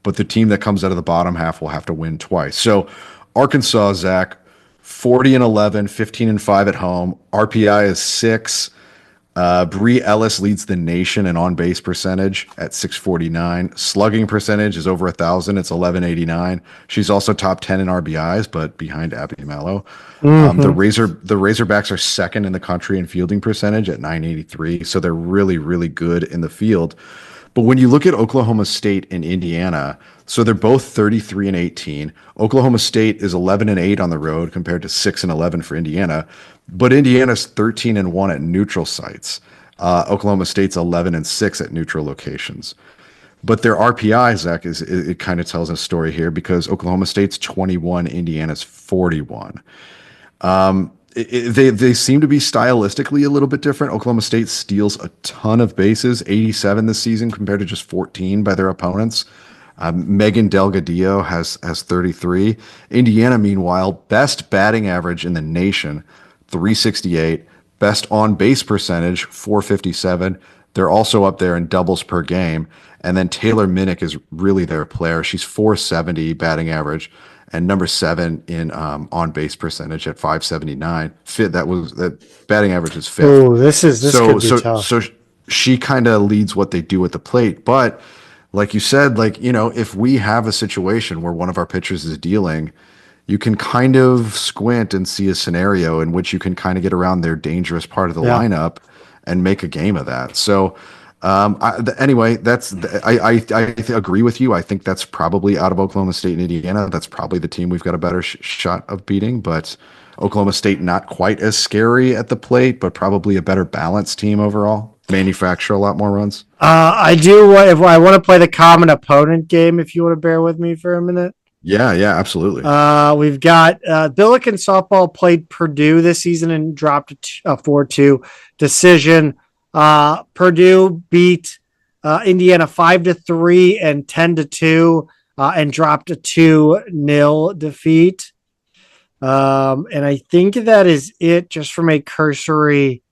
but the team that comes out of the bottom half will have to win twice. So Arkansas, Zach. 40-11, 15-5 at home. RPI is 6. Bree Ellis leads the nation in on-base percentage at 649. Slugging percentage is over 1,000. It's 1189. She's also top 10 in RBIs, but behind Mash-MALLO. The Razorbacks are second in the country in fielding percentage at 983. So they're really, really good in the field. But when you look at Oklahoma State and Indiana, so they're both 33-18. Oklahoma State is 11-8 on the road compared to 6-11 for Indiana, but Indiana's 13-1 at neutral sites. Oklahoma State's 11-6 at neutral locations. But their RPI, Zach, it kind of tells a story here because Oklahoma State's 21, Indiana's 41. They seem to be stylistically a little bit different. Oklahoma State steals a ton of bases, 87 this season compared to just 14 by their opponents. Megan Delgadillo has 33. Indiana, meanwhile, best batting average in the nation, 368. Best on base percentage, 457. They're also up there in doubles per game. And then Taylor Minnick is really their player. She's 470 batting average and number 7 in on base percentage at 579. That batting average is 5th. Oh, this could be tough. So she kind of leads what they do at the plate. But like you said, if we have a situation where one of our pitchers is dealing, you can kind of squint and see a scenario in which you can kind of get around their dangerous part of the lineup and make a game of that. So anyway, I agree with you. I think that's probably out of Oklahoma State and Indiana. That's probably the team we've got a better shot of beating, but Oklahoma State not quite as scary at the plate, but probably a better balanced team overall. Manufacture a lot more runs. I do. If I want to play the common opponent game, if you want to bear with me for a minute. Yeah, absolutely. We've got Billiken softball played Purdue this season and dropped a 4-2 decision. Purdue beat Indiana 5-3 and 10-2 and dropped a 2-0 defeat. And I think that is it just from a cursory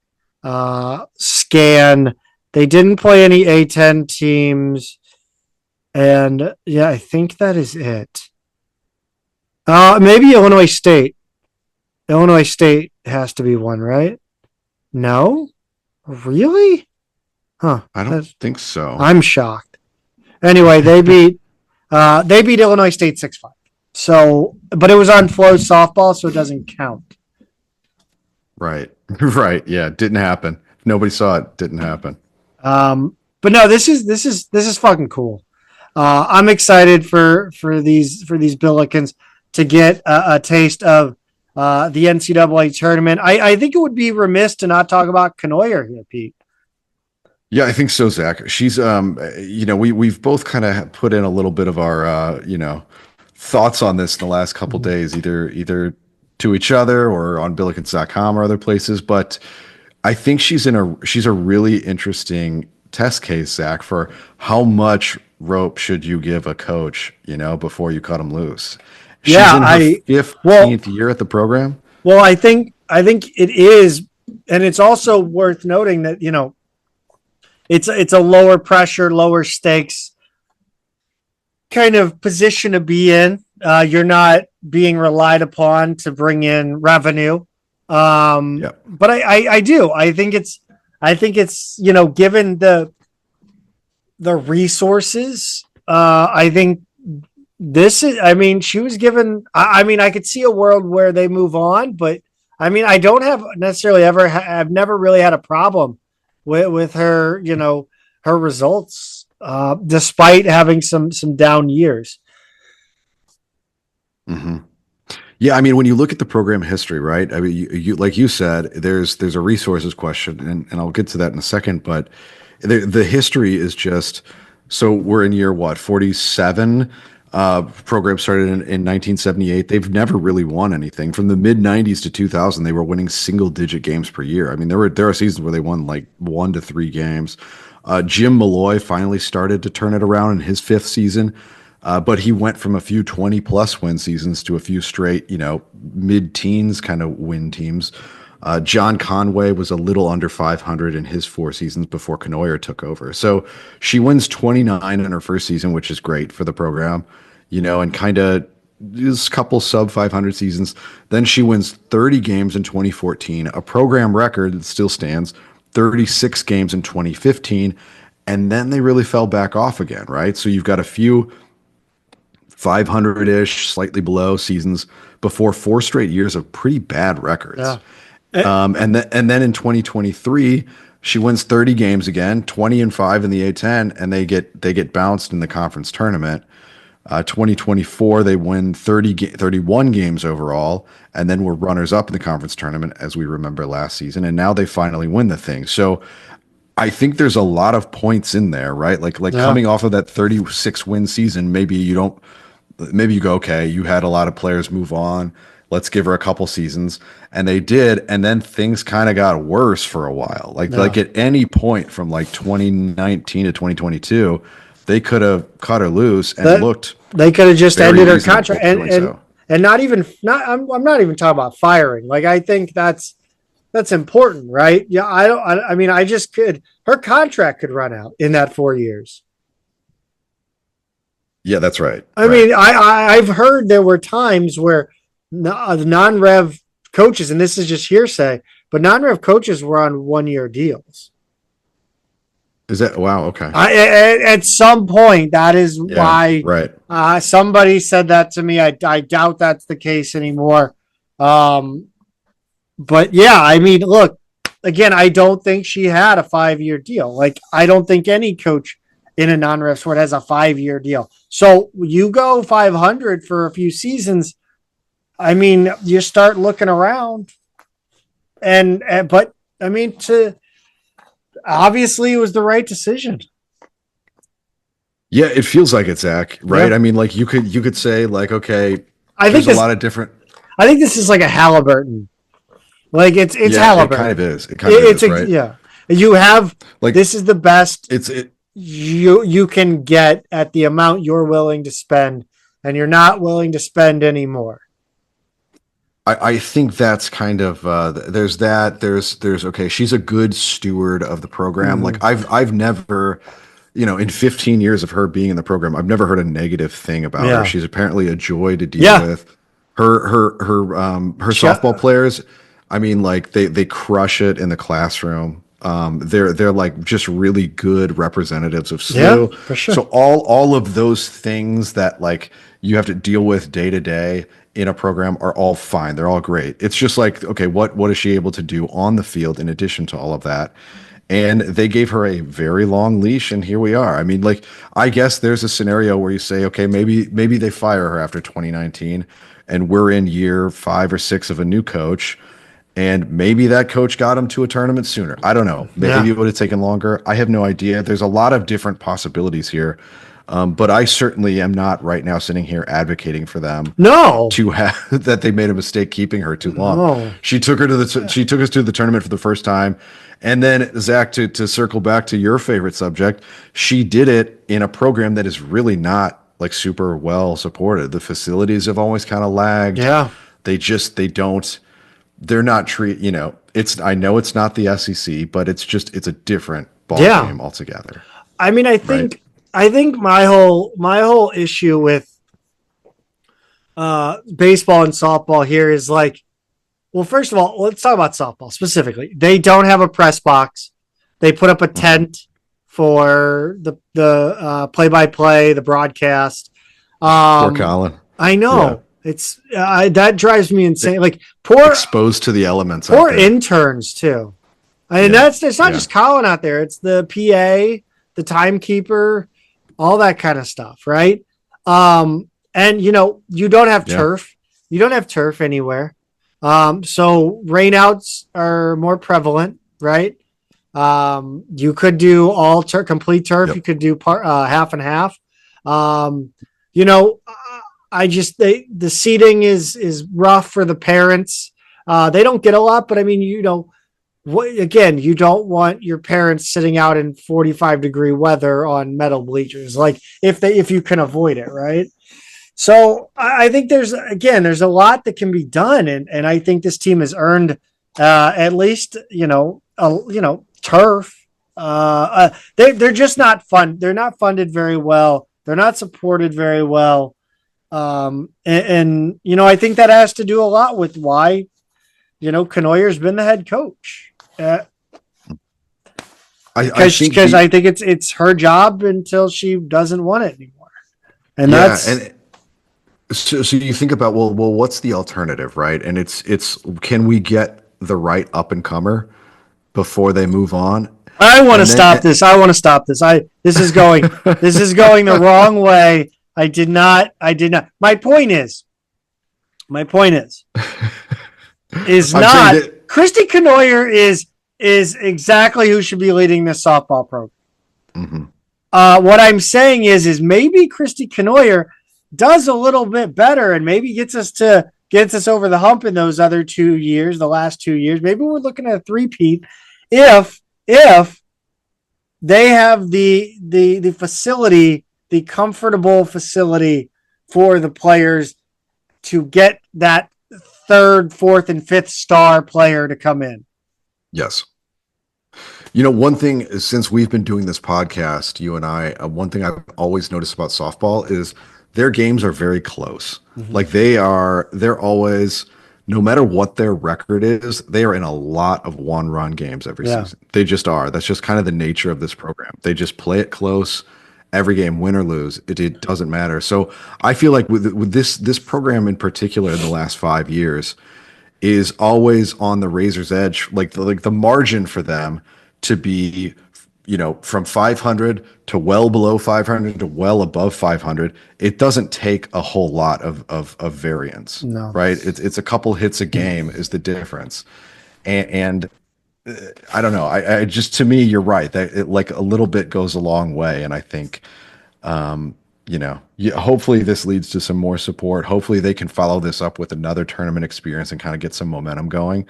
scan. They didn't play any A10 teams. And yeah, I think that is it. Maybe Illinois State. Illinois State has to be one, right? No? Really? Huh. I don't think so. I'm shocked. Anyway, they beat Illinois State 6-5. So, but it was on Flow softball, so it doesn't count. Right. Right. Yeah, didn't happen. If nobody saw it, didn't happen. But no, this is fucking cool. I'm excited for these Billikens to get a taste of the NCAA tournament. I think it would be remiss to not talk about Connoyer here, Pete. Yeah, I think so, Zach. She's we've both kind of put in a little bit of our thoughts on this in the last couple days, either to each other or on Billikens.com or other places. But I think she's a really interesting test case, Zach, for how much rope should you give a coach, before you cut him loose. She's in her 15th year at the program. Well, I think it is, and it's also worth noting that it's a lower pressure, lower stakes kind of position to be in. You're not being relied upon to bring in revenue. But I do. I think it's given the resources. I think this is. I mean, she was given. I could see a world where they move on, but I don't have necessarily I've never really had a problem with her. Her results, despite having some down years. Mm-hmm. Yeah, when you look at the program history, right? You like you said, there's a resources question, and I'll get to that in a second. But the history is just so we're in year 47. Program started in 1978. They've never really won anything. From the mid 90s to 2000, they were winning single digit games per year. I mean, there are seasons where they won like 1 to 3 games. Jim Malloy finally started to turn it around in his 5th season, but he went from a few 20 plus win seasons to a few straight, mid teens kind of win teams. John Conway was a little under 500 in his 4 seasons before Connoyer took over. So she wins 29 in her first season, which is great for the program, and kind of is a couple sub 500 seasons. Then she wins 30 games in 2014, a program record that still stands, 36 games in 2015. And then they really fell back off again, right? So you've got a few 500-ish, slightly below seasons before 4 straight years of pretty bad records. Yeah. And then in 2023, she wins 30 games again, 20-5 in the A10, and they get bounced in the conference tournament. 2024, they win 31 games overall, and then were runners up in the conference tournament, as we remember last season. And now they finally win the thing. So I think there's a lot of points in there, right? Like coming off of that 36 win season, maybe you go, okay, you had a lot of players move on. Let's give her a couple seasons. And they did. And then things kind of got worse for a while. Like at any point from like 2019 to 2022, they could have cut her loose and they could have just ended her reasonable contract doing and so. I'm not even talking about firing. Like, I think that's important, right? Yeah. Her contract could run out in that 4 years. Yeah, that's right. I mean, I've heard there were times where the non-rev coaches, and this is just hearsay, but non-rev coaches were on 1-year deals. Is that wow? Okay. At some point, that is why. Right. Somebody said that to me. I doubt that's the case anymore. But yeah, I mean, look, again, I don't think she had a 5-year deal. Like, I don't think any coach in a non-rev sport has a 5-year deal. So you go 500 for a few seasons. I mean, you start looking around, but I mean, obviously it was the right decision. Yeah, it feels like it, Zach. Right? Yeah. I mean, like you could say, like, okay, I think there's a lot of different. I think this is like a Halliburton. Like it's Halliburton. It kind of is. It kind of is, right? Yeah. You have like this is the best you can get at the amount you're willing to spend, and you're not willing to spend any more. I think that's kind of there's okay, she's a good steward of the program. Like I've never, in 15 years of her being in the program, I've never heard a negative thing about her. She's apparently a joy to deal with. Her softball players, I mean, like they crush it in the classroom. They're like just really good representatives of SLU. Yeah, for sure. So all of those things that like you have to deal with day to day in a program are all fine. They're all great. It's just like, okay, what is she able to do on the field in addition to all of that? And they gave her a very long leash, and here we are. I mean, like, I guess there's a scenario where you say, okay, maybe they fire her after 2019, and we're in year 5 or 6 of a new coach, and maybe that coach got him to a tournament sooner. I don't know. Maybe it would have taken longer. I have no idea. There's a lot of different possibilities here. But I certainly am not right now sitting here advocating for them. To have that they made a mistake keeping her too long. No. She took us to the tournament for the first time, and then Zach, to circle back to your favorite subject, she did it in a program that is really not like super well supported. The facilities have always kind of lagged. Yeah, they're not I know it's not the SEC, but it's a different ball game altogether. I mean, I think my whole issue with baseball and softball here is like, well, first of all, let's talk about softball specifically. They don't have a press box. They put up a tent for the play-by-play, the broadcast. Poor Colin. I know. It's that drives me insane. Like poor exposed to the elements. Poor interns too. And it's not just Colin out there. It's the PA, the timekeeper, all that kind of stuff, right? And you don't have turf. You don't have turf anywhere. So rainouts are more prevalent, right? You could do all complete turf. Yep. You could do half and half. the seating is rough for the parents. They don't get a lot, but I mean, you don't want your parents sitting out in 45-degree weather on metal bleachers, like if you can avoid it, right? So I think there's a lot that can be done, and I think this team has earned at least turf. They're just not fun. They're not funded very well. They're not supported very well. I think that has to do a lot with why, Connoyer's been the head coach. I think it's her job until she doesn't want it anymore. And so you think about, well, what's the alternative, right? And it's can we get the right up and comer before they move on? I want to stop this. This is going the wrong way. I did not. My point is not Christy Connoyer is exactly who should be leading this softball program. Mm-hmm. What I'm saying is maybe Christy Connoyer does a little bit better and maybe gets us over the hump in those other 2 years, the last 2 years. Maybe we're looking at a three-peat if they have the facility, the comfortable facility for the players to get that third, fourth, and fifth star player to come in. Yes. One thing is, since we've been doing this podcast, you and I, one thing I've always noticed about softball is their games are very close. Mm-hmm. Like they're always, no matter what their record is, they are in a lot of one-run games every season. They just are. That's just kind of the nature of this program. They just play it close. Every game, win or lose, it doesn't matter. So I feel like with this program in particular in the last 5 years is always on the razor's edge. Like the margin for them to be, from 500 to well below 500 to well above 500, it doesn't take a whole lot of variance. No. Right? It's a couple hits a game is the difference, and I don't know. I just, to me, you're right that it, like, a little bit goes a long way, and I think, hopefully this leads to some more support. Hopefully they can follow this up with another tournament experience and kind of get some momentum going.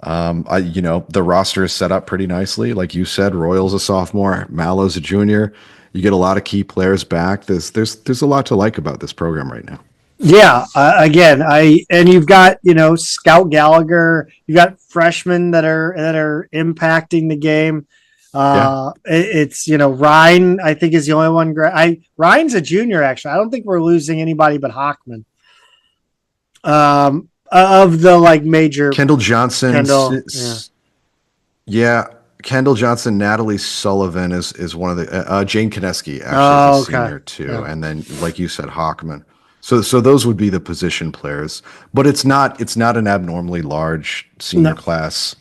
The roster is set up pretty nicely, like you said. Royle's a sophomore, Mallo's a junior. You get a lot of key players back. There's a lot to like about this program right now. Yeah, and you've got Scout Gallagher, you've got freshmen that are impacting the game. It's Ryan, I think, is the only one. Ryan's a junior, actually. I don't think we're losing anybody but Hochman. Of the major Kendall Johnson, Kendall Johnson, Natalie Sullivan is one of the Jane Kineski actually is a senior too, and then, like you said, Hochman. So those would be the position players, but it's not an abnormally large senior class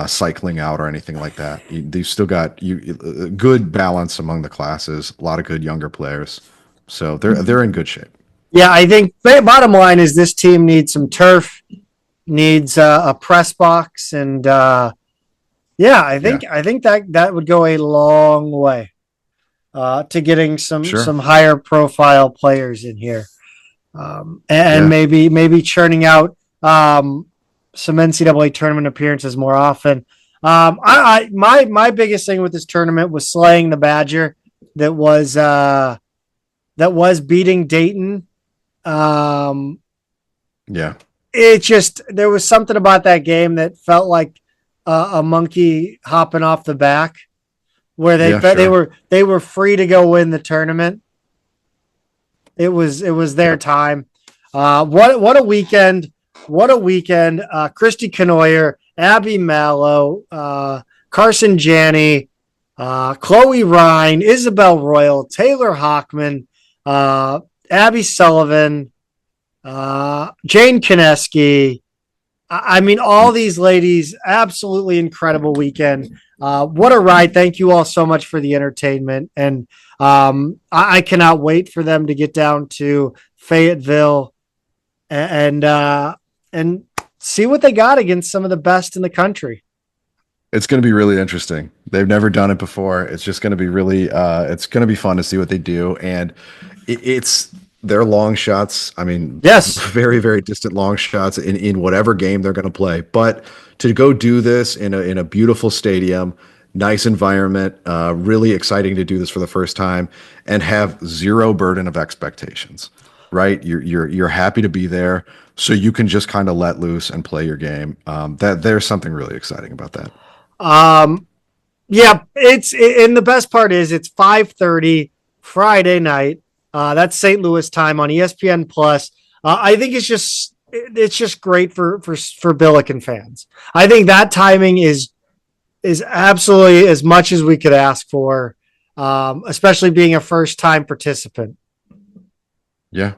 cycling out or anything like that. They've still got good balance among the classes, a lot of good younger players, so they're in good shape. Yeah, I think bottom line is this team needs some turf, needs a press box, and I think that would go a long way to getting some higher profile players in here. Maybe churning out some NCAA tournament appearances more often. My biggest thing with this tournament was slaying the Badger that was beating Dayton. It just, there was something about that game that felt like a monkey hopping off the back, where they were free to go win the tournament. It was their time. What a weekend! What a weekend! Christy Connoyer, Abby Mallow, Carson Janney, Chloe Ryan, Isabel Royle, Taylor Hochman, Abby Sullivan, Jane Kineski. I mean, all these ladies, absolutely incredible weekend. What a ride. Thank you all so much for the entertainment. And I cannot wait for them to get down to Fayetteville and see what they got against some of the best in the country. It's going to be really interesting. They've never done it before. It's just going to be really, it's going to be fun to see what they do. And it's their long shots. I mean, Yes. very, very distant long shots in whatever game they're going to play. But to go do this in a beautiful stadium, nice environment, really exciting to do this for the first time, and have zero burden of expectations. Right, you're happy to be there, so you can just kind of let loose and play your game. That there's something really exciting about that. Yeah, and the best part is it's 5:30 Friday night. That's St. Louis time on ESPN Plus. I think it's just great for Billiken fans. I think that timing is absolutely as much as we could ask for, especially being a first time participant. Yeah,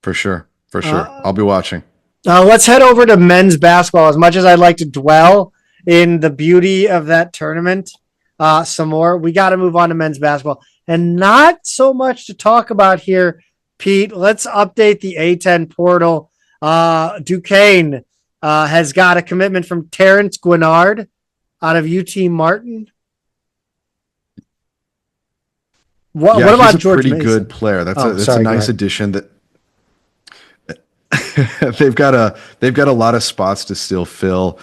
for sure. For sure. I'll be watching. Let's head over to men's basketball. As much as I'd like to dwell in the beauty of that tournament some more, we got to move on to men's basketball. And not so much to talk about here, Pete. Let's update the A10 portal. Duquesne has got a commitment from Terrence Guinard out of UT Martin. What about he's a George pretty Mason? Good player. That's a nice addition. That they've got a lot of spots to still fill.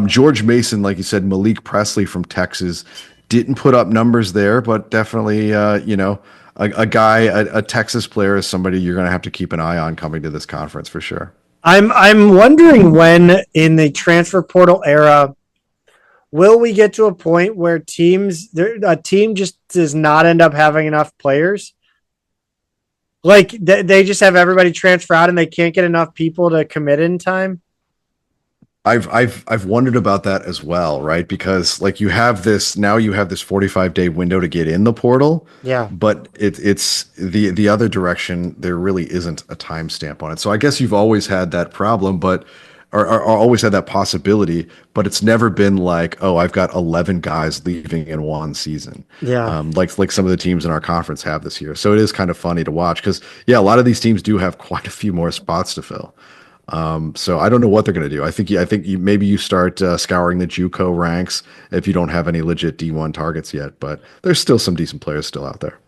George Mason, like you said, Malik Presley from Texas didn't put up numbers there, but definitely a Texas player is somebody you're going to have to keep an eye on coming to this conference for sure. I'm wondering when in the transfer portal era will we get to a point where a team just does not end up having enough players? Like they just have everybody transfer out and they can't get enough people to commit in time. I've wondered about that as well, right? Because like you have this 45-day window to get in the portal. Yeah. But it's the other direction. There really isn't a timestamp on it. So I guess you've always had that problem, but or always had that possibility, but it's never been like, oh, I've got 11 guys leaving in one season. Yeah. Like some of the teams in our conference have this year. So it is kind of funny to watch because a lot of these teams do have quite a few more spots to fill. So I don't know what they're going to do. I think maybe you start scouring the JUCO ranks if you don't have any legit D1 targets yet, but there's still some decent players still out there.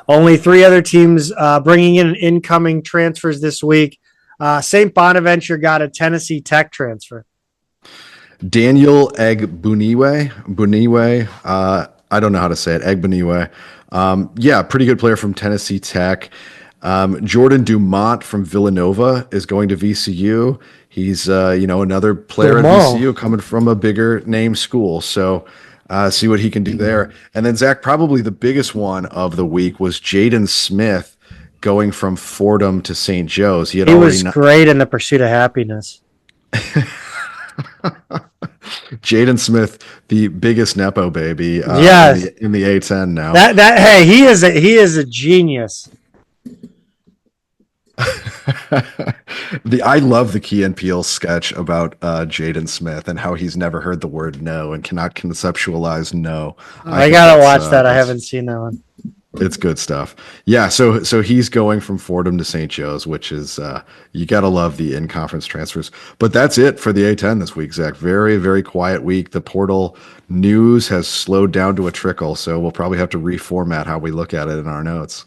Only 3 other teams bringing in incoming transfers this week. St. Bonaventure got a Tennessee Tech transfer. Daniel Buniwe. I don't know how to say it. Buniwe. Pretty good player from Tennessee Tech. Jordan Dumont from Villanova is going to VCU. He's another player at VCU coming from a bigger name school. So see what he can do there. And then Zach, probably the biggest one of the week was Jaden Smith going from Fordham to St. Joe's. He was great in the Pursuit of Happiness. Jaden Smith, the biggest Nepo baby yes. in the A10 now. Hey, he is a genius. I love the Key and Peele sketch about Jaden Smith and how he's never heard the word no and cannot conceptualize no. I gotta watch that. I haven't seen that one. It's good stuff. Yeah, so he's going from Fordham to St. Joe's, which is you gotta love the in-conference transfers. But that's it for the A10 this week, Zach. Very, very quiet week. The portal news has slowed down to a trickle, so we'll probably have to reformat how we look at it in our notes.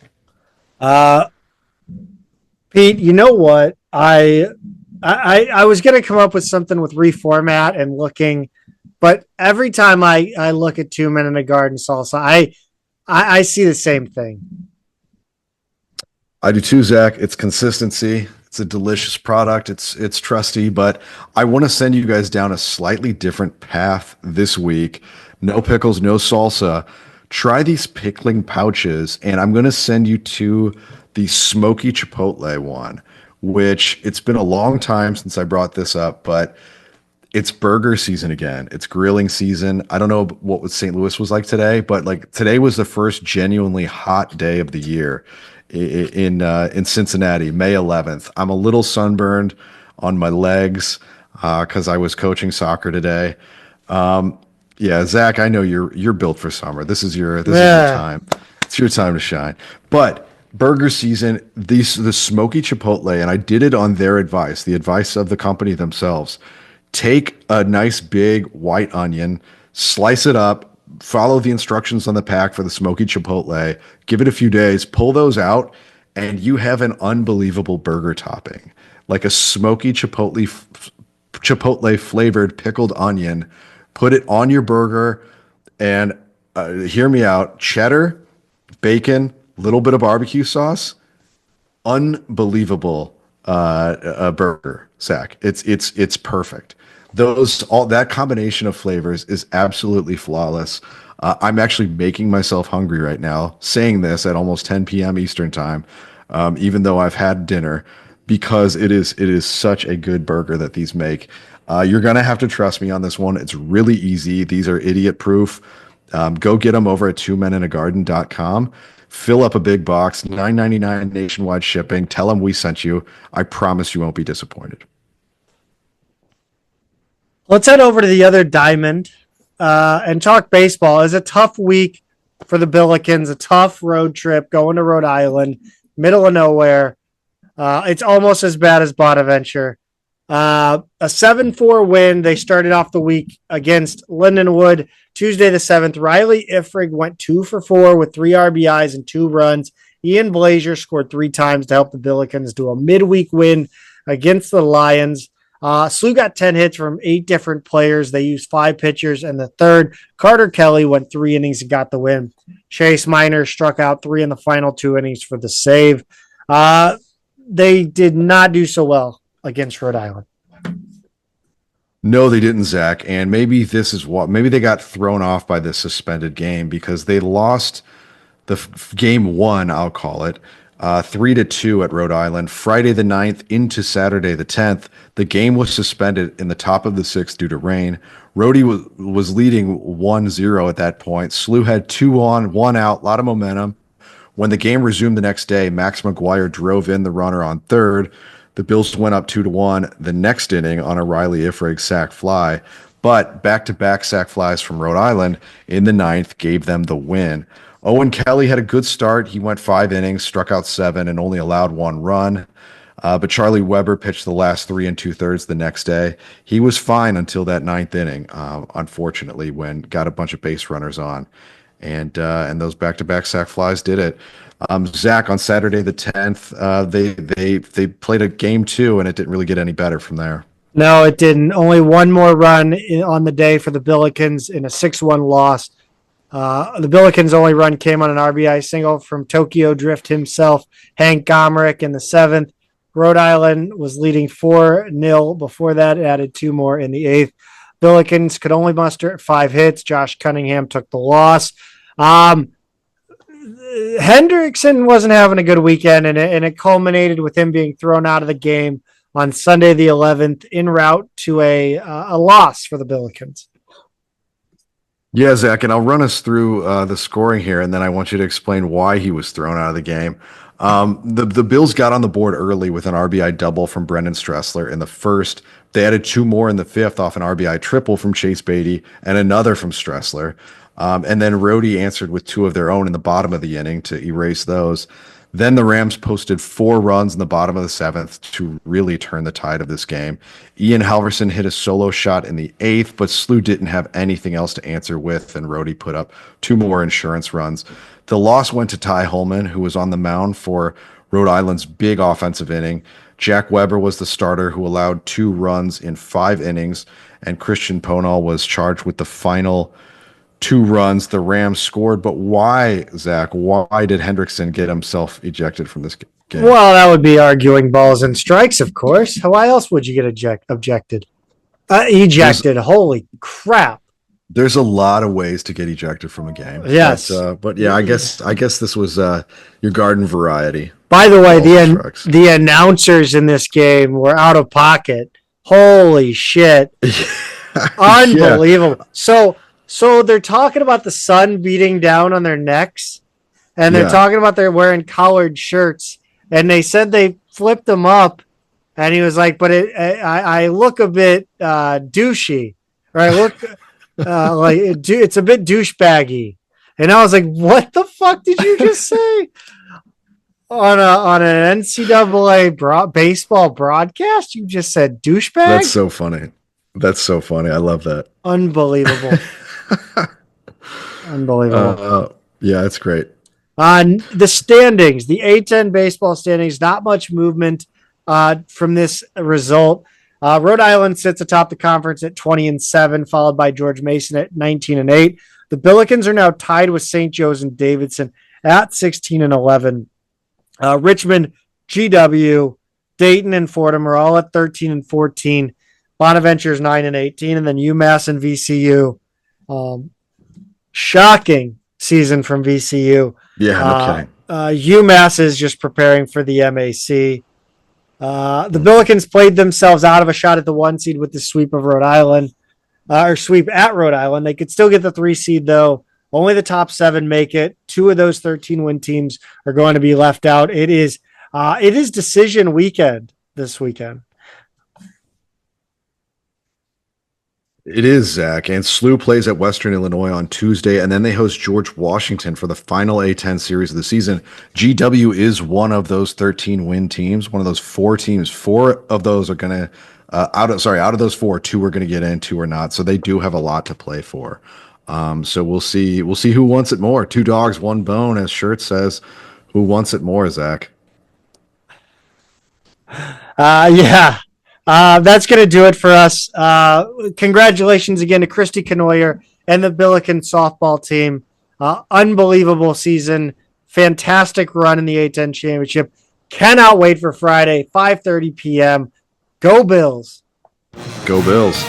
Pete, you know what? I was gonna come up with something with reformat and looking, but every time I look at 2 Men in a Garden salsa, I see the same thing. I do too, Zach. It's consistency. It's a delicious product. It's trusty, but I want to send you guys down a slightly different path this week. No pickles, no salsa. Try these pickling pouches, and I'm going to send you to the smoky chipotle one, which it's been a long time since I brought this up, but it's burger season again. It's grilling season. I don't know what St. Louis was like today, but like today was the first genuinely hot day of the year in Cincinnati, May 11th. I'm a little sunburned on my legs because I was coaching soccer today. Zach, I know you're built for summer. This is your time. It's your time to shine. But burger season, the smoky chipotle, and I did it on their advice, the advice of the company themselves. Take a nice big white onion, slice it up, follow the instructions on the pack for the smoky chipotle, give it a few days, pull those out, and you have an unbelievable burger topping, like a smoky chipotle flavored pickled onion. Put it on your burger, and hear me out: cheddar, bacon, little bit of barbecue sauce. Unbelievable a burger, Zach. It's perfect. All that combination of flavors is absolutely flawless. I'm actually making myself hungry right now, saying this at almost 10 p.m. Eastern time, even though I've had dinner, because it is such a good burger that these make. You're gonna have to trust me on this one. It's really easy. These are idiot proof. Go get them over at twomeninAgarden.com. Fill up a big box, $9.99 nationwide shipping. Tell them we sent you. I promise you won't be disappointed. Let's head over to the other diamond and talk baseball. It's a tough week for the Billikens, a tough road trip going to Rhode Island, middle of nowhere. It's almost as bad as Bonaventure. A 7-4 win. They started off the week against Lindenwood Tuesday the 7th. Riley Ifrig went 2 for 4 with 3 RBIs and 2 runs. Ian Blazier scored 3 times to help the Billikens do a midweek win against the Lions. SLU got 10 hits from 8 different players. They used 5 pitchers, and the third, Carter Kelly, went 3 innings and got the win. Chase Miner struck out 3 in the final 2 innings for the save. They did not do so well against Rhode Island. No, they didn't, Zach. And maybe this is what, maybe they got thrown off by this suspended game because they lost the game 1, I'll call it, 3-2 at Rhode Island, Friday the 9th into Saturday the 10th. The game was suspended in the top of the 6th due to rain. Rhodey was leading 1-0 at that point. SLU had 2 on, 1 out, a lot of momentum. When the game resumed the next day, Max McGuire drove in the runner on third. The Bills went up 2-1 the next inning on a Riley Ifrig sac fly, but back-to-back sac flies from Rhode Island in the 9th gave them the win. Owen Kelly had a good start. He went 5 innings, struck out 7, and only allowed 1 run. But Charlie Weber pitched the last 3 2/3 the next day. He was fine until that 9th inning, unfortunately, when got a bunch of base runners on. And those back-to-back sac flies did it. Zach, on Saturday the 10th, they played a game 2, and it didn't really get any better from there. No, it didn't. Only 1 more run on the day for the Billikens in a 6-1 loss. The Billikens' only run came on an RBI single from Tokyo Drift himself, Hank Gomerick, in the 7th. Rhode Island was leading 4-0 before that. It added 2 more in the 8th. Billikens could only muster 5 hits. Josh Cunningham took the loss. Hendrickson wasn't having a good weekend, and it culminated with him being thrown out of the game on Sunday the 11th en route to a loss for the Billikens. Yeah, Zach, and I'll run us through the scoring here, and then I want you to explain why he was thrown out of the game. The Bills got on the board early with an RBI double from Brendan Stressler in the 1st. They added 2 more in the 5th off an RBI triple from Chase Beatty and another from Stressler. And then Rhodey answered with 2 of their own in the bottom of the inning to erase those. Then the Rams posted 4 runs in the bottom of the 7th to really turn the tide of this game. Ian Halverson hit a solo shot in the 8th, but SLU didn't have anything else to answer with, and Rhodey put up 2 more insurance runs. The loss went to Ty Holman, who was on the mound for Rhode Island's big offensive inning. Jack Weber was the starter, who allowed 2 runs in 5 innings, and Christian Ponal was charged with the final 2 runs. The Rams scored, but why, Zach? Why did Hendrickson get himself ejected from this game? Well, that would be arguing balls and strikes, of course. Why else would you get ejected? Holy crap! There's a lot of ways to get ejected from a game. Yes, but yeah, I guess this was your garden variety. By the way, the announcers in this game were out of pocket. Holy shit! Unbelievable. Yeah. So they're talking about the sun beating down on their necks, and they're talking about they're wearing collared shirts, and they said they flipped them up, and he was like, "But I look a bit douchey, or I look it's a bit douchebaggy," and I was like, "What the fuck did you just say?" On an NCAA baseball broadcast, you just said douchebag? That's so funny. I love that. Unbelievable. Unbelievable. Yeah, it's great. On the standings, the A10 baseball standings, not much movement from this result. Rhode Island sits atop the conference at 20-7, followed by George Mason at 19-8. The Billikens are now tied with St. Joe's and Davidson at 16-11. Richmond, GW, Dayton, and Fordham are all at 13-14. Bonaventure's 9-18, and then UMass and VCU. Shocking season from VCU. Yeah, no kidding. UMass is just preparing for the MAC. The Billikens played themselves out of a shot at the 1 seed with the sweep of Rhode Island, or sweep at Rhode Island. They could still get the 3 seed, though. Only the top 7 make it. 2 of those 13 win teams are going to be left out. It is decision weekend this weekend. It is, Zach. And SLU plays at Western Illinois on Tuesday, and then they host George Washington for the final A10 series of the season. GW is one of those 13-win teams, one of those 4 teams. 4 of those are going to out of those 4, 2 are going to get in, 2 are not. So they do have a lot to play for. So we'll see who wants it more. 2 dogs, 1 bone, as Shirt says. Who wants it more, Zach? Yeah. That's going to do it for us. Congratulations again to Christy Connoyer and the Billiken softball team. Unbelievable season. Fantastic run in the A10 championship. Cannot wait for Friday, 5:30 p.m. Go Bills. Go Bills.